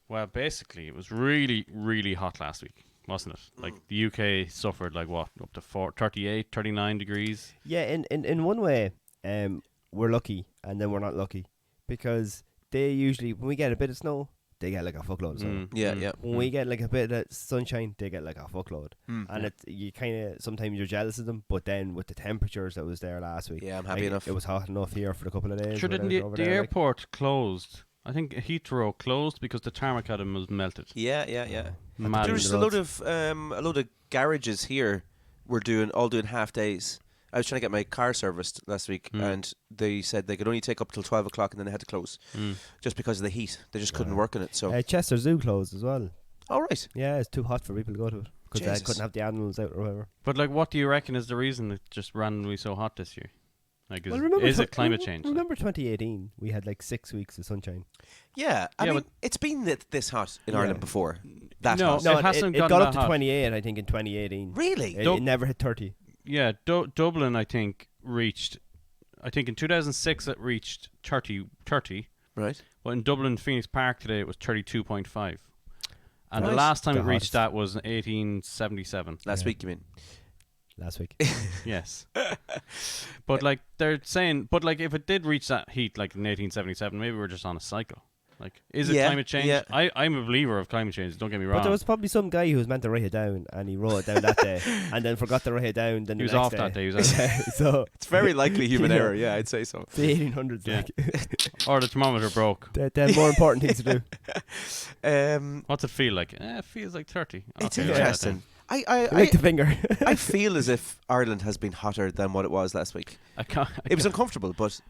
Well, basically, it was really, really hot last week, wasn't it? Like the UK suffered like what up to 38, 39 degrees. Yeah, in one way, we're lucky, and then we're not lucky because they usually when we get a bit of snow, they get like a fuckload of snow. Yeah. When we get like a bit of sunshine, they get like a fuckload. Mm. And it you kind of sometimes you're jealous of them, but then with the temperatures that was there last week, Yeah, I'm happy like, enough. It was hot enough here for a couple of days. Sure, when I didn't was over the there, like- airport closed? I think Heathrow closed because the tarmac had was melted. Yeah. Mad. There was the a load of garages here were doing half days. I was trying to get my car serviced last week, and they said they could only take up till 12 o'clock, and then they had to close just because of the heat. They just couldn't work in it. So, Chester Zoo closed as well. all right. Yeah, it's too hot for people to go to it because they Jesus. couldn't have the animals out or whatever. But like, what do you reckon is the reason it's just randomly so hot this year? Like, Well, is it climate change? Remember 2018? We had like 6 weeks of sunshine. Yeah, I Yeah, mean, but- it's been this hot in Yeah. Ireland before. That No, hot. It hasn't it gotten got that up to hot. 28, I think, in 2018. Really? It, Don't- it never hit 30. Yeah, Dublin, I think, reached. I think in 2006 it reached 30. Right. Well, in Dublin, Phoenix Park today it was 32.5. And the Nice. last time The it reached hottest. that was 1877. Last Yeah. week, you mean? Last week. Yes. But like they're saying, but like if it did reach that heat like in 1877, maybe we're just on a cycle. Like, is it Yeah, climate change? yeah. I'm a believer of climate change. Don't get me wrong. But there was probably some guy who was meant to write it down, and he wrote it down that day, and then forgot to write it down. Then He the was next off day. that day, he was out. Yeah, so It's very likely human Yeah. error. Yeah, I'd say so. the 1800s. Yeah. Like, Or the thermometer broke. they had more important things to do. What's it feel like? It feels like 30. It's Okay, write that interesting. down. Lick the finger. I feel as if Ireland has been hotter than what it was last week. It was uncomfortable, but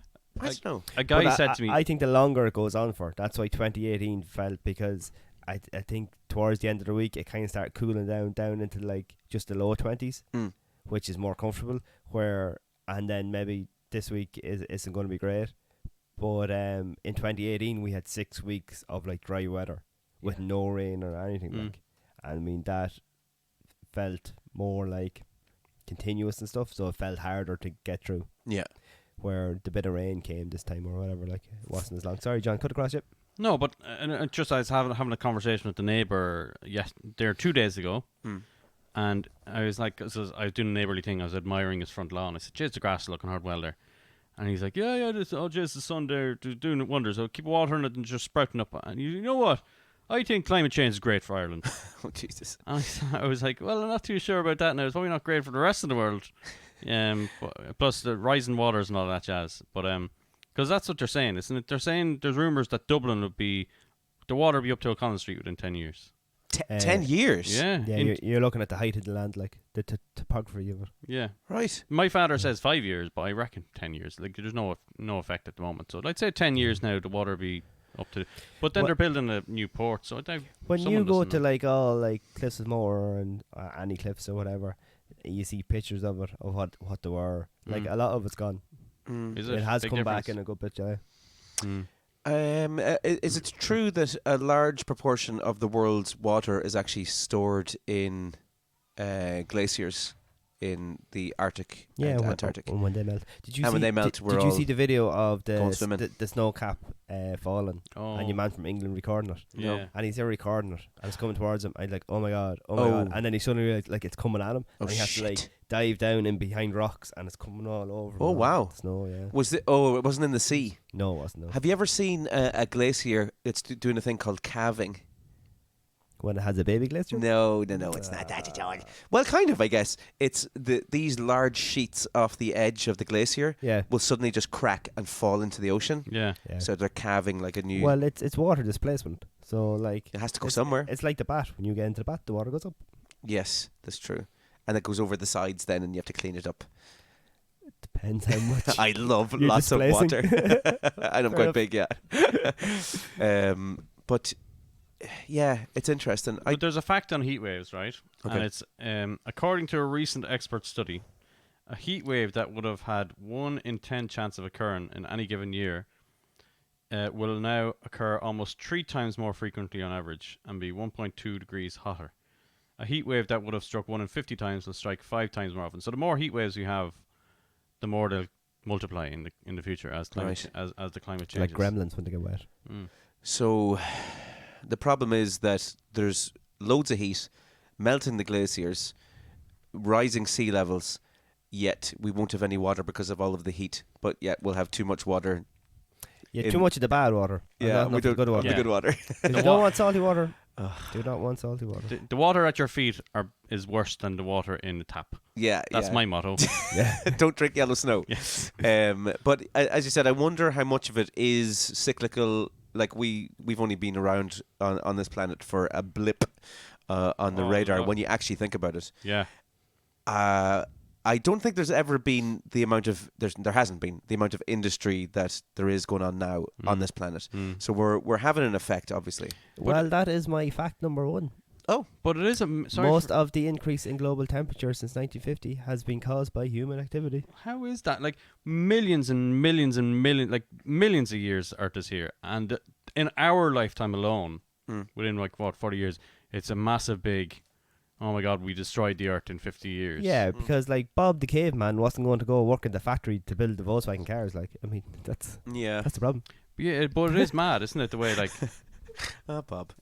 I don't know. A guy But said to me, I think the longer it goes on for, that's why 2018 felt, because I think towards the end of the week it kind of started cooling down into like just the low 20s, Mm. which is more comfortable. Where and then maybe this week isn't going to be great. But in 2018 we had 6 weeks of like dry weather with no rain or anything like. And I mean that felt more like continuous and stuff, so it felt harder to get through. Yeah. Where the bit of rain came this time or whatever, like it wasn't as long. Sorry, John, cut across you. No, but just I was having a conversation with the neighbour there 2 days ago, and I was like, I was doing a neighbourly thing. I was admiring his front lawn. I said, "Jeez, the grass is looking hard well there." And he's like, "Yeah, jeez, the sun there doing wonders. So keep watering it and just sprouting up." And you know what? I think climate change is great for Ireland. Oh Jesus! And I was like, well, I'm not too sure about that now. It's probably not great for the rest of the world. Plus the rising waters and all that jazz. But because that's what they're saying, isn't it? They're saying there's rumours that Dublin would be, the water would be up to O'Connell Street within 10 years. 10 years? Yeah. Yeah, you're looking at the height of the land, like the topography of it. Yeah. Right. My father says 5 years, but I reckon 10 years. Like there's no effect at the moment. So I'd say 10 years now, the water will be up to. But then they're building a new port, so when you go to like all like Cliffs of Moher and any cliffs or whatever, you see pictures of it of what they were. Like a lot of it's gone. Is it has big come difference? back in a good bit, yeah. Is it true that a large proportion of the world's water is actually stored in glaciers in the Arctic and Antarctic? When they melt. Did you And see, when they melt, we're did you all see the video of going swimming. the snow cap falling and your man from England recording it? Yeah. And he's there recording it and it's coming towards him. I'm like, oh my god. And then he suddenly realized like it's coming at him. Oh, and he has to like dive down in behind rocks and it's coming all over him. Oh, wow. Snow, yeah. It wasn't in the sea? No, it wasn't. No. Have you ever seen a glacier that's doing a thing called calving? When it has a baby glacier? No, it's not that at all. Well, kind of, I guess. It's these large sheets off the edge of the glacier will suddenly just crack and fall into the ocean. Yeah. So they're calving like a new... Well, it's water displacement. So, like... It has to go somewhere. It's like the bat. When you get into the bat, the water goes up. Yes, that's true. And it goes over the sides then and you have to clean it up. It depends how much. I love you're lots displacing. of water. And I'm Fair quite big, yeah. But... yeah, it's interesting. But there's a fact on heat waves, right? Okay. And it's according to a recent expert study, a heat wave that would have had 1 in 10 chance of occurring in any given year will now occur almost 3 times more frequently on average and be 1.2 degrees hotter. A heat wave that would have struck 1 in 50 times will strike 5 times more often. So the more heat waves you have, the more they'll multiply in the future as the climate changes. Like gremlins when they get wet. So... the problem is that there's loads of heat, melting the glaciers, rising sea levels, yet we won't have any water because of all of the heat, but yet we'll have too much water. Yeah, too much of the bad water. Yeah, we don't. Good water. The good water. If you don't want salty water, do not want salty water. The water at your feet is worse than the water in the tap. Yeah, That's my motto. Yeah. Don't drink yellow snow. Yes. But as you said, I wonder how much of it is cyclical. Like we've only been around on this planet for a blip on the radar no. when you actually think about it. Yeah. I don't think there's ever been the amount of there hasn't been the amount of industry that there is going on now on this planet. So we're having an effect, obviously. Well, that is my fact number 1. Oh, But it is Most of the increase in global temperature since 1950 has been caused by human activity. how is that? Like millions and millions and millions of years Earth is here, and in our lifetime alone, within 40 years, it's a massive big. Oh my God, we destroyed the Earth in 50 years. Yeah, because like Bob the caveman wasn't going to go work in the factory to build the Volkswagen cars. Like, I mean, that's the problem. Yeah, but it is mad, isn't it? The way like. Bob.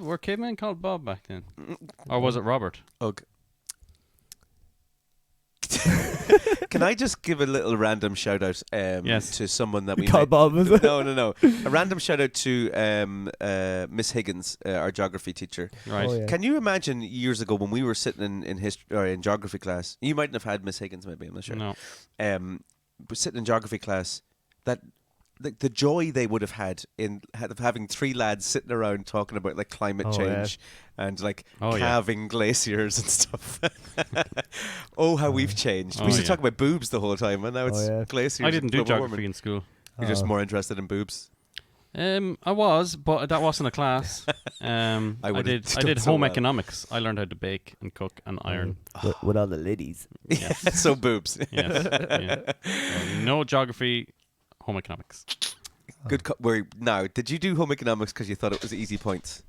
Were cavemen called Bob back then? Or was it Robert? Ugh. Can I just give a little random shout out to someone that we call met? Bob, is it? No. A random shout out to Miss Higgins, our geography teacher. Right. Oh, yeah. Can you imagine years ago when we were sitting in history or in geography class? You mightn't have had Miss Higgins, maybe, I'm not sure. No. But sitting in geography class, that the joy they would have had of having 3 lads sitting around talking about like climate change and like calving glaciers and stuff. How we've changed. We used to talk about boobs the whole time, and now it's glaciers. I didn't do global geography warming. in school. You're just more interested in boobs. I was, but that wasn't a class. I I would've did done so home well. economics. I learned how to bake and cook and iron. With all the ladies. Yes. So boobs. Yes. Yeah. No geography, home economics. Good. Now, did you do home economics because you thought it was easy points?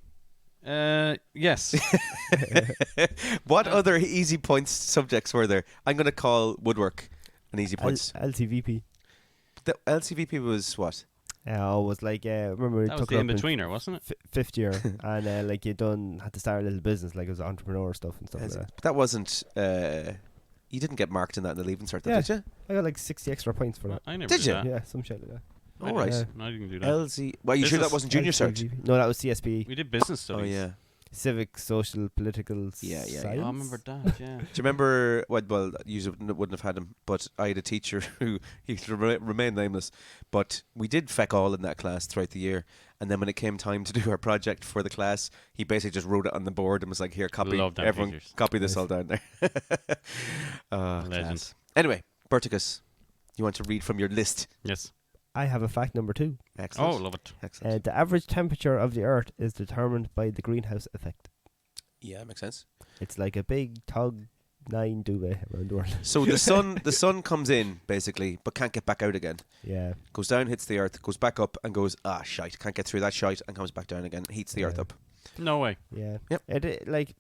Yes. What other easy points subjects were there? I'm going to call woodwork an easy points. LCVP. The LCVP was what? It was like, remember we That was took the it up in-betweener, wasn't it? fifth year, and like you had to start a little business, like it was entrepreneur stuff and stuff like that. That wasn't. You didn't get marked in that in the leaving cert, Yeah. did you? I got like 60 extra points for that. I never Did did you? that. Yeah, some shit like that. I All right. didn't- I didn't do that. LZ. Well, you sure that Business. wasn't junior cert? LCVP. No, that was CSP. We did business Oh studies. yeah. Civic, social, political Yeah, yeah. Oh, science. I remember that, yeah. Do you remember? Well, you wouldn't have had him, but I had a teacher who he remained nameless. But we did feck all in that class throughout the year, and then when it came time to do our project for the class, he basically just wrote it on the board and was like, "Here, copy. Love them Everyone, teachers. copy this all down there." Legend. Class. Anyway, Berticus, you want to read from your list? Yes. I have a fact number 2. Excellent. Oh, love it. Excellent. The average temperature of the Earth is determined by the greenhouse effect. Yeah, makes sense. It's like a big tug 9 duvet around the world. So the sun comes in basically, but can't get back out again. Yeah. Goes down, hits the earth, goes back up, and goes shite. Can't get through that shite, and comes back down again. Heats the earth Yeah. up. No way. Yeah. Yep. It like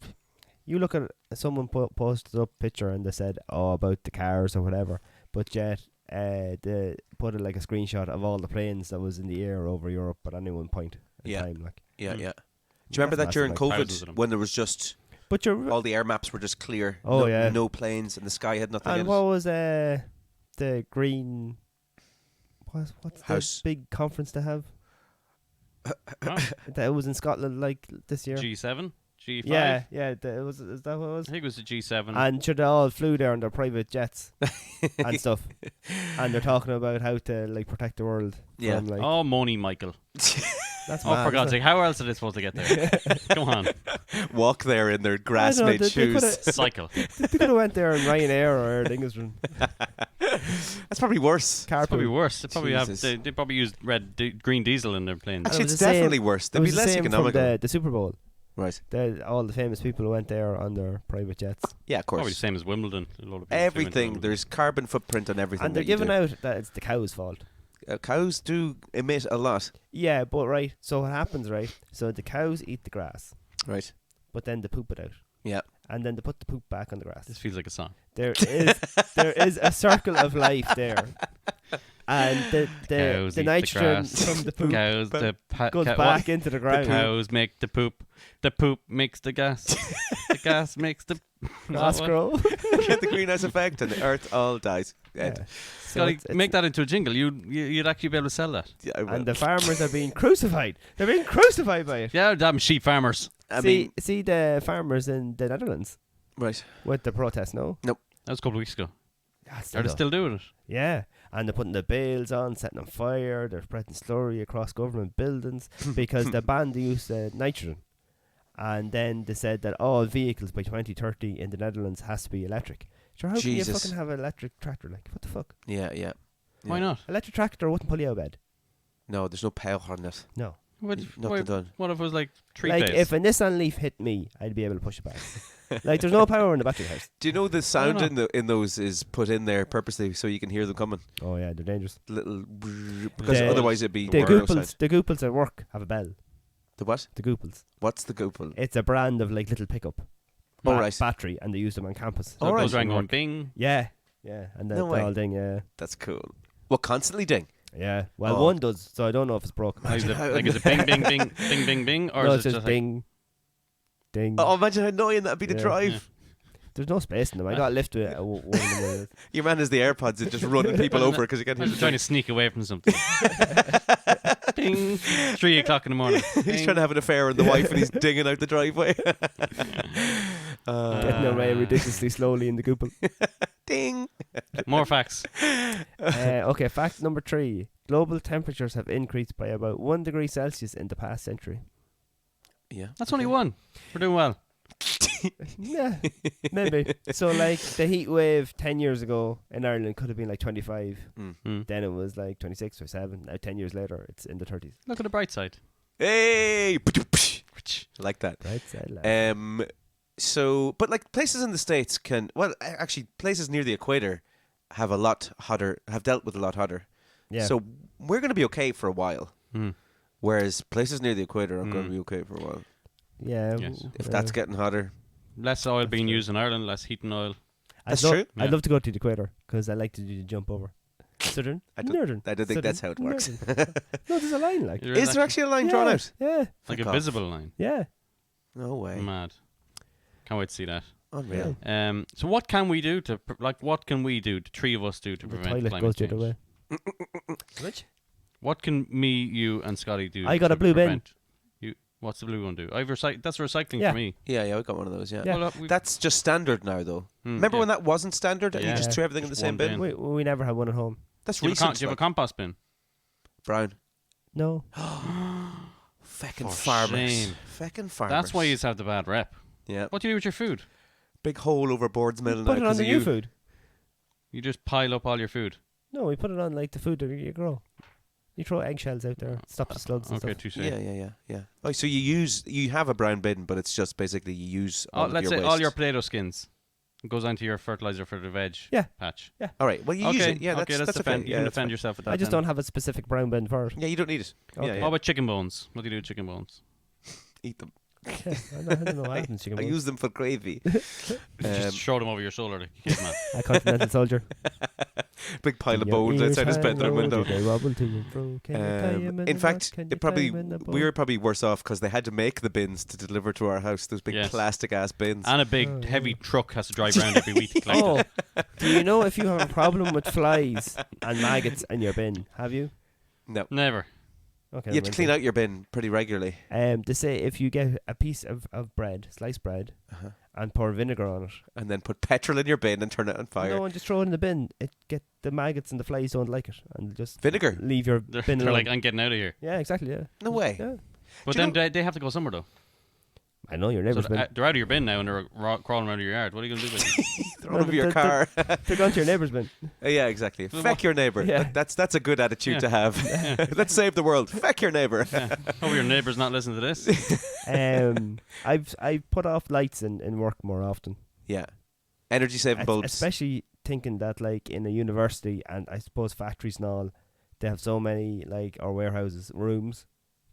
you look at someone posted up picture and they said about the cars or whatever, but yet they put like a screenshot of all the planes that was in the air over Europe at any one point in Yeah. time. Like, Yeah, Mm. yeah. Do you remember that That's during massive, like thousands of COVID them. when there was just but you're all the air maps were just clear? Oh, no, yeah. no planes, and the sky had nothing in and it. what was the green? What's House. the big conference they have? Oh, That was in Scotland like this year. G7? G5? Yeah, is that what it was? I think it was the G7. And sure, they all flew there on their private jets and stuff, and they're talking about how to like protect the world. Yeah. From, like, Oh, Moni Michael. that's Oh, mad, for God's isn't sake. How else are they supposed to get there? Come on. Walk there in their grass-made they shoes. Cycle. it? They could have went there in Ryanair or Air Lingus and That's probably worse. It's probably carpool. worse. They probably Jesus. they probably used green diesel in their planes. Actually, was it's the same- definitely worse. It They'd was be the less same economical. from the Super Bowl. Right. All the famous people who went there on their private jets, Yeah, of Probably the course. same as Wimbledon. A lot of people went to Everything. Wimbledon. There's carbon footprint on everything. and they're that you giving do. out that it's the cows' fault. Cows do emit a lot. Yeah, but right. So what happens, right? So the cows eat the grass, Right. but then they poop it out, Yeah. and then they put the poop back on the grass. This feels like a song. There is a circle of life there, and Cows the eat the nitrogen grass. from the poop Cows, goes back into the The ground. cows make the poop. The poop makes the gas. The gas makes the Grass what? grow. Get the greenhouse effect, and the earth all dies. Yeah. Ed. So Gotta it's- make that into a jingle. You'd actually be able to sell that. Yeah, I will. and the farmers are being crucified. They're being crucified by it. Yeah, damn sheep farmers. I mean, See the farmers in the Netherlands right. with the protest. No, That was a couple of weeks ago. that's Are they still doing it? Yeah, and they're putting the bales on, setting on fire. They're spreading slurry across government buildings because they banned the use of nitrogen. And then they said that all vehicles by 2030 in the Netherlands has to be electric. Sure, how can you Jesus. fucking have an electric tractor? Like, what the fuck? Yeah, yeah. Why Yeah. not? Electric tractor wouldn't pull you out of bed. No, there's no power on it. No. Nothing Why- done. what if it was like three Like, phase? if a Nissan Leaf hit me, I'd be able to push it back. Like, there's no power in the battery house. Do you know the sound know. in those is put in there purposely so you can hear them coming? Oh, yeah, they're dangerous. Because The- otherwise it'd be The worse Gooples, outside. the Gooples at work have a bell. The what? The Gooples. What's the Goopel? It's a brand of, like, little pickup. Oh, right. Battery, and they use them on campus. So it Alright. goes around going bing. Yeah. Yeah, and then No the way. whole thing, yeah. That's cool. What, constantly ding? Yeah. Well, Oh. one does, so I don't know if it's broken. Like, is it bing, bing, bing, bing, bing, bing? Or No, is it's it just just ding, ding. Oh, imagine how annoying that'd be to Yeah. drive. There's no space in them. I got a lift with one of them. Your man has the AirPods and just running people over because you can't hear I'm the trying to thing. sneak away from something. Ding. 3 o'clock in the morning. He's trying to have an affair with the wife and he's dinging out the driveway. Getting away ridiculously slowly in the Goopel. Ding. More facts. Okay, fact number 3. Global temperatures have increased by about 1 degree Celsius in the past century. Yeah. That's only one. We're doing well. Yeah, maybe. So like the heat wave 10 years ago in Ireland could have been like 25. Mm. Then it was like 26 or 7. Now 10 years later, it's in the 30s. Look at the bright side. Hey, like that. Right side, lad. So, but like places in the States can, well, actually, places near the equator have a lot hotter, have dealt with a lot hotter. Yeah. So we're going to be okay for a while. Mm. Whereas places near the equator aren't going to be okay for a while. yeah. Yes. If that's getting hotter. Less oil being used in Ireland, less heating oil. That's true. I'd Yeah. love to go to the equator because I like to do the jump over. Southern, Northern. I don't think that's how it works. Northern. No, there's a line like. Is there actually a line drawn out? Yeah. like Fuck a off. visible line? Yeah. No way. Mad. Can't wait to see that. Unreal. So what can we do to what can we do? The three of us do to The prevent toilet climate goes the change? other way. Which? What can me, you, and Scotty do? I got to a blue bin. prevent You, what's the blue one do? I've that's recycling Yeah. for me. Yeah, we got one of those, yeah. Yeah. Well, That's just standard now, though. Hmm, Remember yeah. when that wasn't standard and you Yeah. just threw everything in the Just same one bin? bin. We never had one at home. That's Do you have a recent. do you have a compost bin? Brown. No. Feckin' For farmers. shame. Feckin' farmers. That's why you have the bad rep. Yeah. What do you do with your food? Big hole over Boards Mill now Put it on because the of new you. food. You just pile up all your food. No, we put it on like the food that you grow. You throw eggshells out there, stop the slugs and Okay, stuff. touche. Yeah. Oh, so you have a brown bin, but it's just basically you use all of Let's your say waste. all your potato skins goes onto your fertilizer for the veg Yeah. patch. All right. Well, you use it. Yeah, okay, that's defend. okay. You Yeah, can that's defend fine. yourself with that. I just then. don't have a specific brown bin for it. Yeah, you don't need it. Okay. Yeah, What about chicken bones? What do you do with chicken bones? Eat them. Yeah, I don't know. I haven't chicken I bones. use them for gravy. Just throw them over your shoulder, like a caveman. A continental soldier. Big pile of Your bones ears outside his hang bedroom low, window. do they wobble to and fro? Can you tie 'em in In a fact, knot? Can you it probably tie 'em in a bow? we were probably worse off because they had to make the bins to deliver to our house. Those big Yes. plastic ass bins. And a big, Oh, heavy yeah. truck has to drive around every week to collect Oh, it. do you know if you have a problem with flies and maggots in your bin? Have you? No, Never. Okay. you have to clean out your bin pretty regularly. They say if you get a piece of bread, sliced bread, Uh-huh. and pour vinegar on it, And then put petrol in your bin and turn it on fire. no, and just throw it in the bin. It get the maggots and the flies don't like it, and just Vinegar? leave your They're, bin they're alone. like, I'm getting out of here. Yeah, exactly. Yeah. No way. Yeah. But Do you then they have to go somewhere, though. I know your So neighbour's bin. they're out of your bin now and they're crawling around your yard. What are you going to do with them? Throw No, it over your the- car. They're going to your neighbour's bin. Yeah, exactly. Well, Feck your neighbour. Yeah. That's a good attitude Yeah. to have. Let's save the world. Feck your neighbour. Hope your neighbour's not listening to this. I've put off lights in work more often. Yeah. Energy saving bulbs. Especially thinking that like in a university and I suppose factories and all, they have so many like or warehouses rooms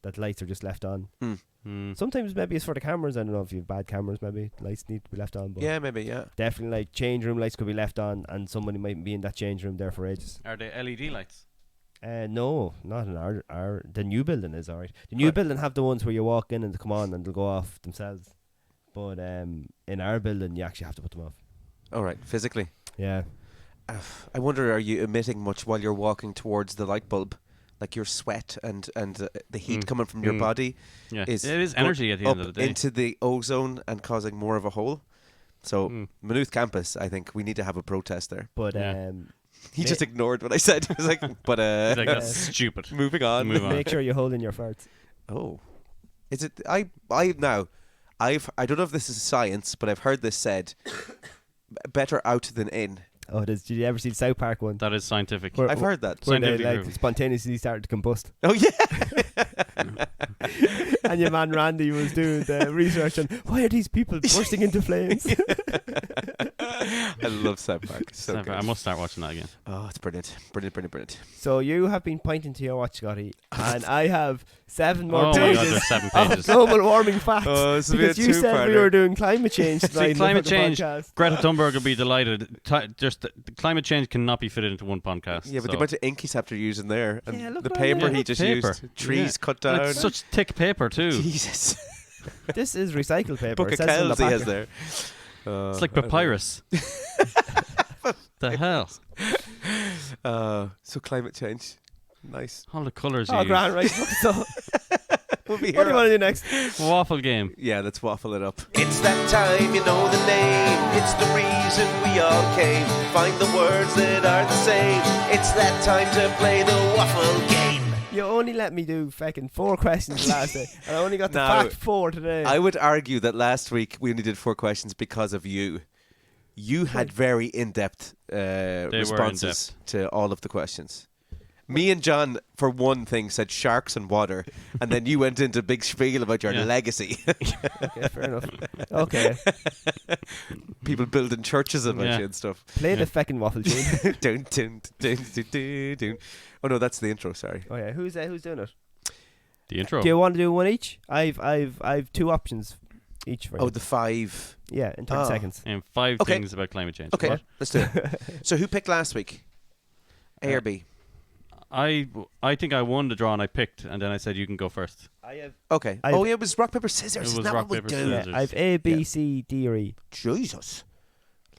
that lights are just left on. Hmm. Sometimes maybe it's for the cameras. I don't know if you have bad cameras. Maybe lights need to be left on. But Yeah, maybe, yeah. definitely like change room lights could be left on, and somebody might be in that change room there for ages. Are they LED lights? No, not in our the new building is alright. The new Right. building have the ones where you walk in and they come on and they'll go off themselves. But in our building you actually have to put them off. All right, physically. Yeah. I wonder, are you emitting much while you're walking towards the light bulb? Like your sweat and the heat Mm. coming from your Mm. body Yeah. is It is going energy at the up end of the day. into the ozone and causing more of a hole. So Mm. Maynooth campus, I think we need to have a protest there. But Yeah. He Ma- just ignored what I said. He was like, but It's like, that's stupid. moving on. Move on. make sure you hold in your farts. Oh, is it? I don't know if this is science, but I've heard this said. Better out than in. Oh, did you ever see the South Park one? That is scientific. Where- I've heard that. Where they Scientifically like proven. spontaneously started to combust. Oh yeah. And your man Randy was doing the research on why are these people bursting into flames? I love South Park. It's so good. I must start watching that again. Oh, it's brilliant. Brilliant. So you have been pointing to your watch, Scotty, and I have 7 more Oh my god, pages there's 7 of pages. global warming facts. Oh, this will be a Because you said we two-parter. were doing climate change tonight. climate on the change. podcast. Greta Thunberg will be delighted. Just the climate change cannot be fitted into one podcast. Yeah, but so. the amount of ink he's after using there, and Yeah, look the at paper that. he Yeah, just paper. used, trees cut And down. it's such thick paper too. Jesus, This is recycled paper. book It of says on the cows he has packet. there. It's like papyrus. The hell? So climate change, nice. All the colours Oh, you grand, right. So, We'll be what here. do you want to do next? use. Waffle game. Yeah, let's waffle it up. It's that time, you know the name. It's the reason we all came. Find the words that are the same. It's that time to play the waffle game. You only let me do fucking 4 questions last day, and I only got the No. fact 4 today. I would argue that last week we only did 4 questions because of you. You had very in-depth responses to all of the questions. Me and John, for one thing, said sharks and water, and then you went into a big spiel about your legacy. Okay, fair enough. Okay, People building churches about you and stuff. play the fucking waffle tune. Dun, dun, dun, dun, dun, dun. Oh no, that's the intro. Sorry. Oh yeah, who's doing it? The intro. Do you want to do one each? I've 2 options each for you. Oh, the 5. Yeah, in 30 seconds. And 5 Okay. things about climate change. Okay, What? let's do it. So who picked last week? A or B? I think I won the draw and I picked, and then I said you can go first. I have Okay. I've- Oh yeah, it was rock paper scissors. It Isn't was that rock, what we paper, do? scissors. yeah, I've A, B, Yeah. C, D, or E. Jesus,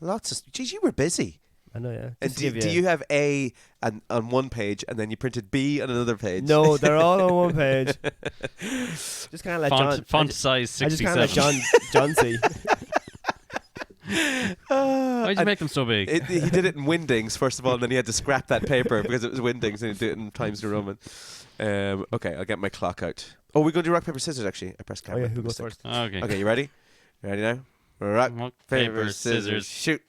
lots of. Jeez, you were busy. I know, yeah. And Just to give do you have A on one page and then you printed B on another page? No, they're all on one page. Just kind of let John. Font size I just kind of 67. let John see. Why'd you make them so big? He did it in Wingdings first of all, and then he had to scrap that paper because it was Wingdings, and he did it in Times New Roman. Okay, I'll get my clock out. Oh, we're going to do rock paper scissors. Actually, I pressed Oh camera. yeah, who goes Mistake. first? Okay. Okay, you ready? You ready now? Rock paper scissors shoot.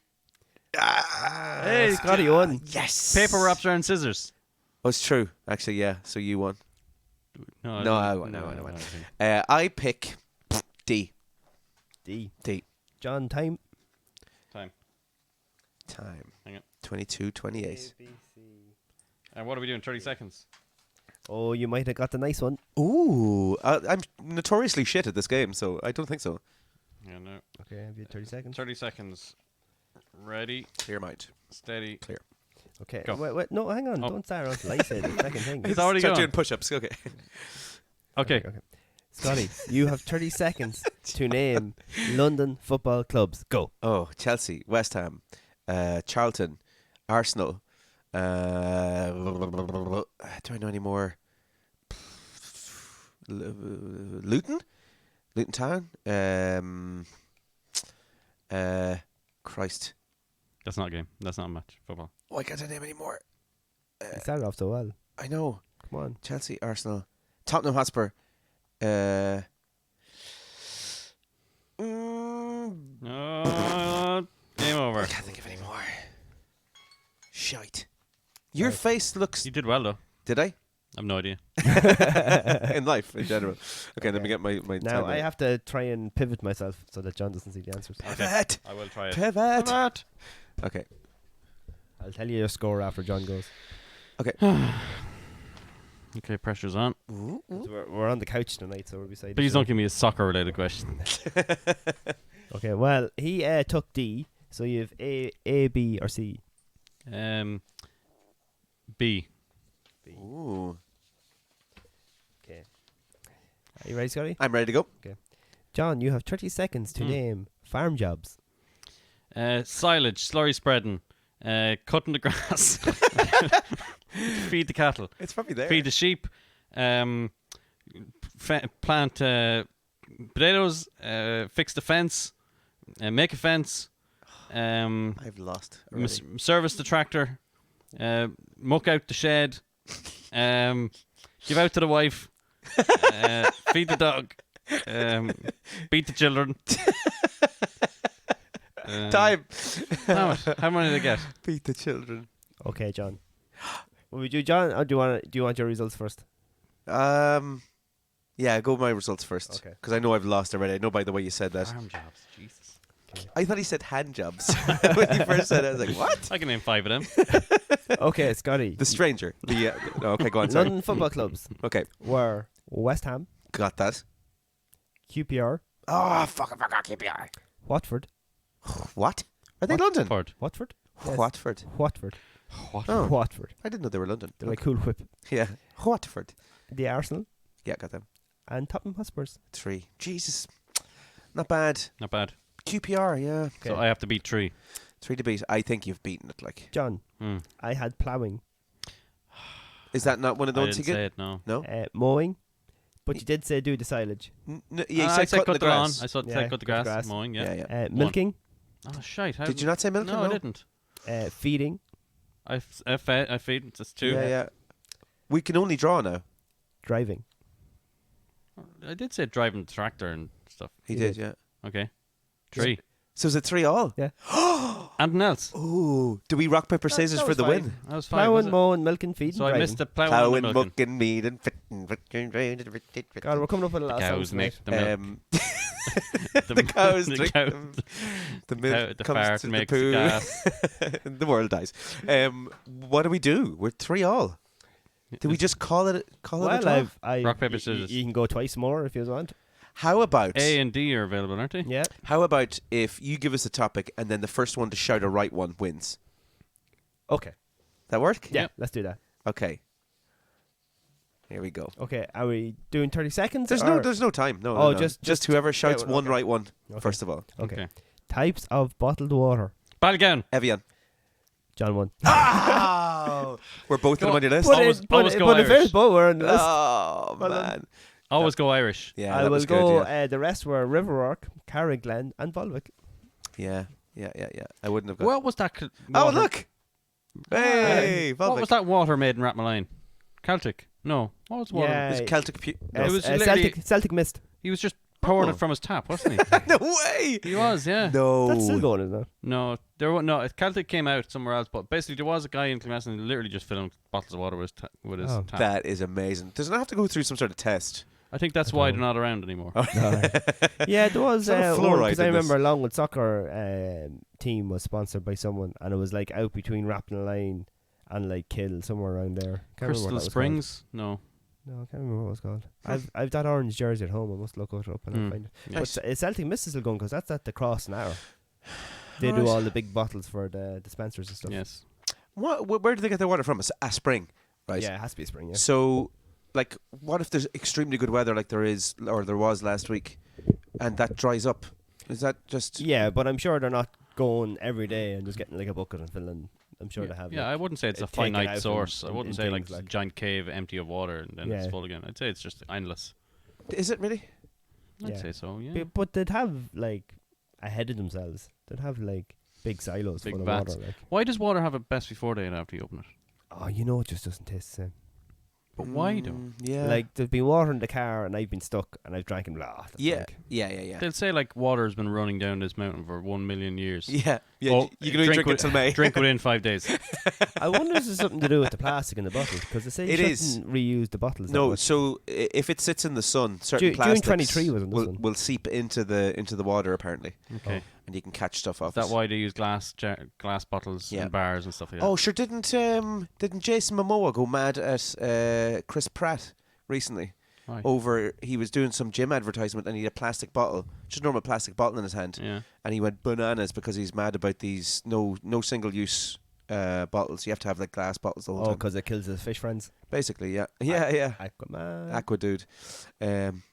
Ah, Hey, Scotty won. yes. Paper wrapped around scissors. Oh, it's true. Actually, yeah. So you won. No, I won. I won. I pick D. D. D. John, time. Time. Hang on. 22:28. And what are we doing? 30 seconds. Oh, you might have got the nice one. Ooh, I'm notoriously shit at this game, so I don't think so. Yeah, no. Okay, have you 30 seconds? 30 seconds. Ready, Clear mind. steady. Clear. Okay. Go. Wait, no, hang on. Oh. Don't start until I say the second thing. He's already Start gone. doing push-ups. Okay. Okay. Scotty, you have 30 seconds to name London football clubs. Go. Oh, Chelsea, West Ham, Charlton, Arsenal. Do I know any more? Luton Town. Christ. That's not a game. That's not a match. Football. Why can't I name any more? You started off so well. I know. Come on. Chelsea, Arsenal, Tottenham Hotspur. Mm, Game over. I can't think of any more. Shite. Your face looks. You did well, though. Did I? I've no idea. In life, in general. Okay, let me get my Now time I out. have to try and pivot myself so that John doesn't see the answers. Pivot. I will try it. Pivot. Pivot. Okay. I'll tell you your score after John goes. Okay, pressure's on. 'Cause we're on the couch tonight, so we're beside. Please each don't other. give me a soccer-related question. Okay, well, he took D, so you have A, B, or C. B. Ooh. Okay. Are you ready, Scotty? I'm ready to go. John, you have 30 seconds to name farm jobs. Silage, slurry spreading, cutting the grass, feed the cattle, It's probably there. feed the sheep, plant potatoes, fix the fence, make a fence, I've lost. already. service the tractor, muck out the shed, give out to the wife, feed the dog, beat the children. Time. How many did I get? Beat the children. Okay, John. Will we do John, or do you want your results first? Yeah, go with my results first. Okay. Because I know I've lost already. I know by the way you said that. Farm jobs, Jesus. I thought he said hand jobs when he first said it. I was like, what? I can name 5 of them. Okay, Scotty. The stranger. The no, okay, go on. Sorry. London football clubs Okay, were West Ham, got that. QPR, Oh, fuck, KPI. Watford. What? Are they London? Ford. Watford? Yes. Watford. Watford. Oh, Watford. I didn't know they were London. They're like cool whip. Yeah, Watford. The Arsenal Yeah, got them. and Tottenham Hotspurs. 3. Jesus, not bad. Not bad. QPR, yeah. So Okay. I have to beat 3. 3 to beat. I think you've beaten it. Like, John, I had ploughing, is that not one of I those didn't you say get? it, no. No. mowing, but you did say do the silage. Yeah, you I said cutting cut the lawn. grass. I said Yeah, cut the cut the grass. grass. Mowing, Yeah, yeah. yeah. Milking, Oh, shite. How Did you not say milking? No, I didn't. feeding. I feed. That's 2. Yeah, yeah. We can only draw now. driving. I did say driving the tractor and stuff. He He did, did. yeah. Okay. 3. So is it 3-all? Yeah. Anything else? Ooh, do we rock paper scissors that for was the fine. win? That was 5. was Plowing, it? mowing, milking, feeding, So I driving. missed the plowing, Plowing, and the milking. mucking, mead, and fitting. God, we're coming up with a lot of Cows songs make tonight. the milk. The cows the drink cow- them. The milk the comes fart to the makes the poo. gas. And the world dies. What do we do? We're 3-all. Do we just call it a Well, draw? Rock, paper, scissors. You can go twice more if you want. How about A and D are available, aren't they? Yeah. how about if you give us a topic and then the first one to shout a right one wins? Okay. That work? Yeah, Yep. let's do that. Okay. Here we go. Okay, are we doing 30 seconds? There's or- no time. No. Oh, no. just whoever shouts one, one okay. right one Okay. first of all. Okay. Types of bottled water. Ballygown. Evian. John won. Oh, we're both Go on your list. But Always- it, always but, go but if Irish. it's both, we're on the list. Oh Well done. man. Always go Irish. Yeah, I that will was go. good. Yeah. The rest were Riverwalk, Carriglen, and Volvic. Yeah. I wouldn't have got. What was that? Oh water- look. Hey, What was that water made in Rathmaline? Celtic? No. What was water? Yeah. It's Celtic. It was Celtic Mist. He was just pouring Oh. it from his tap, wasn't he? No way. He was, yeah. No. That's still going, isn't it? No, there were no. Celtic came out somewhere else, but basically there was a guy in Clonmesson who literally just filling bottles of water with his Oh. tap. That is amazing. Doesn't it have to go through some sort of test? I think that's I why don't they're not around anymore. Yeah, there was It's not a fluoride because I in this. remember Longwood Soccer team was sponsored by someone, and it was like out between Rathmaline and like Kill, somewhere around there. Can't remember what Crystal that was Springs? No. called. No, I can't remember what it was called. I've that orange jersey at home. I must look it up and I'll find it. Nice. But Celtic Mist is still going because that's at the Cross and Arrow. They do Alright. all the big bottles for the dispensers and stuff. Yes. Where do they get their water from? A spring, right? Yeah, it has to be spring. Yeah. So, like, what if there's extremely good weather, like there is or there was last week, and that dries up? Is that just? Yeah, but I'm sure they're not going every day and just getting like a bucket and filling. I'm sure they have. Yeah, I like, wouldn't say it's a take it out finite in- source. I in wouldn't say like things it's a like- giant cave empty of water and then it's Yeah. full again. I'd say it's just endless. Is it really? Yeah. I'd say so, yeah. But they'd have like ahead of themselves. They'd have like big silos Big full of vats. water. Like, Why does water have a best before date after you open it? oh, you know, it just doesn't taste the same. But why though? Yeah. Like there's been water in the car and I've been stuck and I've drank and blah. that's Yeah. like- Yeah. They'll say like water has been running down this mountain for 1 million years. Yeah. Oh, you can only drink with- it till May. Drink within 5 days. I wonder if there's something to do with the plastic in the bottles because they say you It is. shouldn't reuse the bottles. that No, much. so if it sits in the sun, certain June plastics 23 was in this one. will seep into the water apparently, Okay. and you can catch stuff off. Is that it. why they use glass bottles Yeah. and bars and stuff like that? Oh, sure. Didn't Jason Momoa go mad at Chris Pratt recently? Why? Over he was doing some gym advertisement and he had a plastic bottle, just a normal plastic bottle in his hand, Yeah. and he went bananas because he's mad about these no single use bottles. You have to have like glass bottles the whole Oh, time. because it kills the fish friends. Basically, yeah. Aquaman. Aqua dude.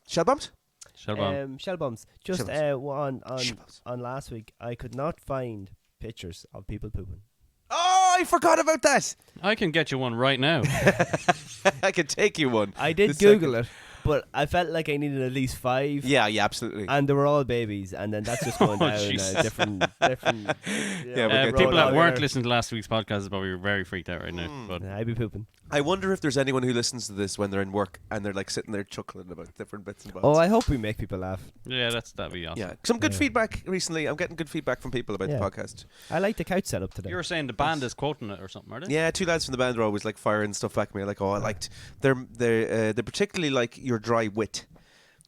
Shell bombs. Shell bomb. Shell bombs. Just Shell one Shell bombs. on last week. I could not find pictures of people pooping. Oh, I forgot about that. I can get you one right now. I could take you one. I did The Google second- it, but I felt like I needed at least 5. Yeah, absolutely. And they were all babies, and then that's just going Oh, down Jesus. a different. Yeah, we'll get to People that that later. weren't listening to last week's podcast is probably very freaked out right now. But I'd be pooping. I wonder if there's anyone who listens to this when they're in work and they're like sitting there chuckling about different bits and bobs. Oh, I hope we make people laugh. yeah, that'd be awesome. yeah, some good Yeah. feedback recently. I'm getting good feedback from people about Yeah. the podcast. I like the couch setup today. You were saying the band is quoting it or something, are they? Yeah, 2 lads from the band are always like firing stuff back at me. Like, oh, I liked. They're particularly like your dry wit.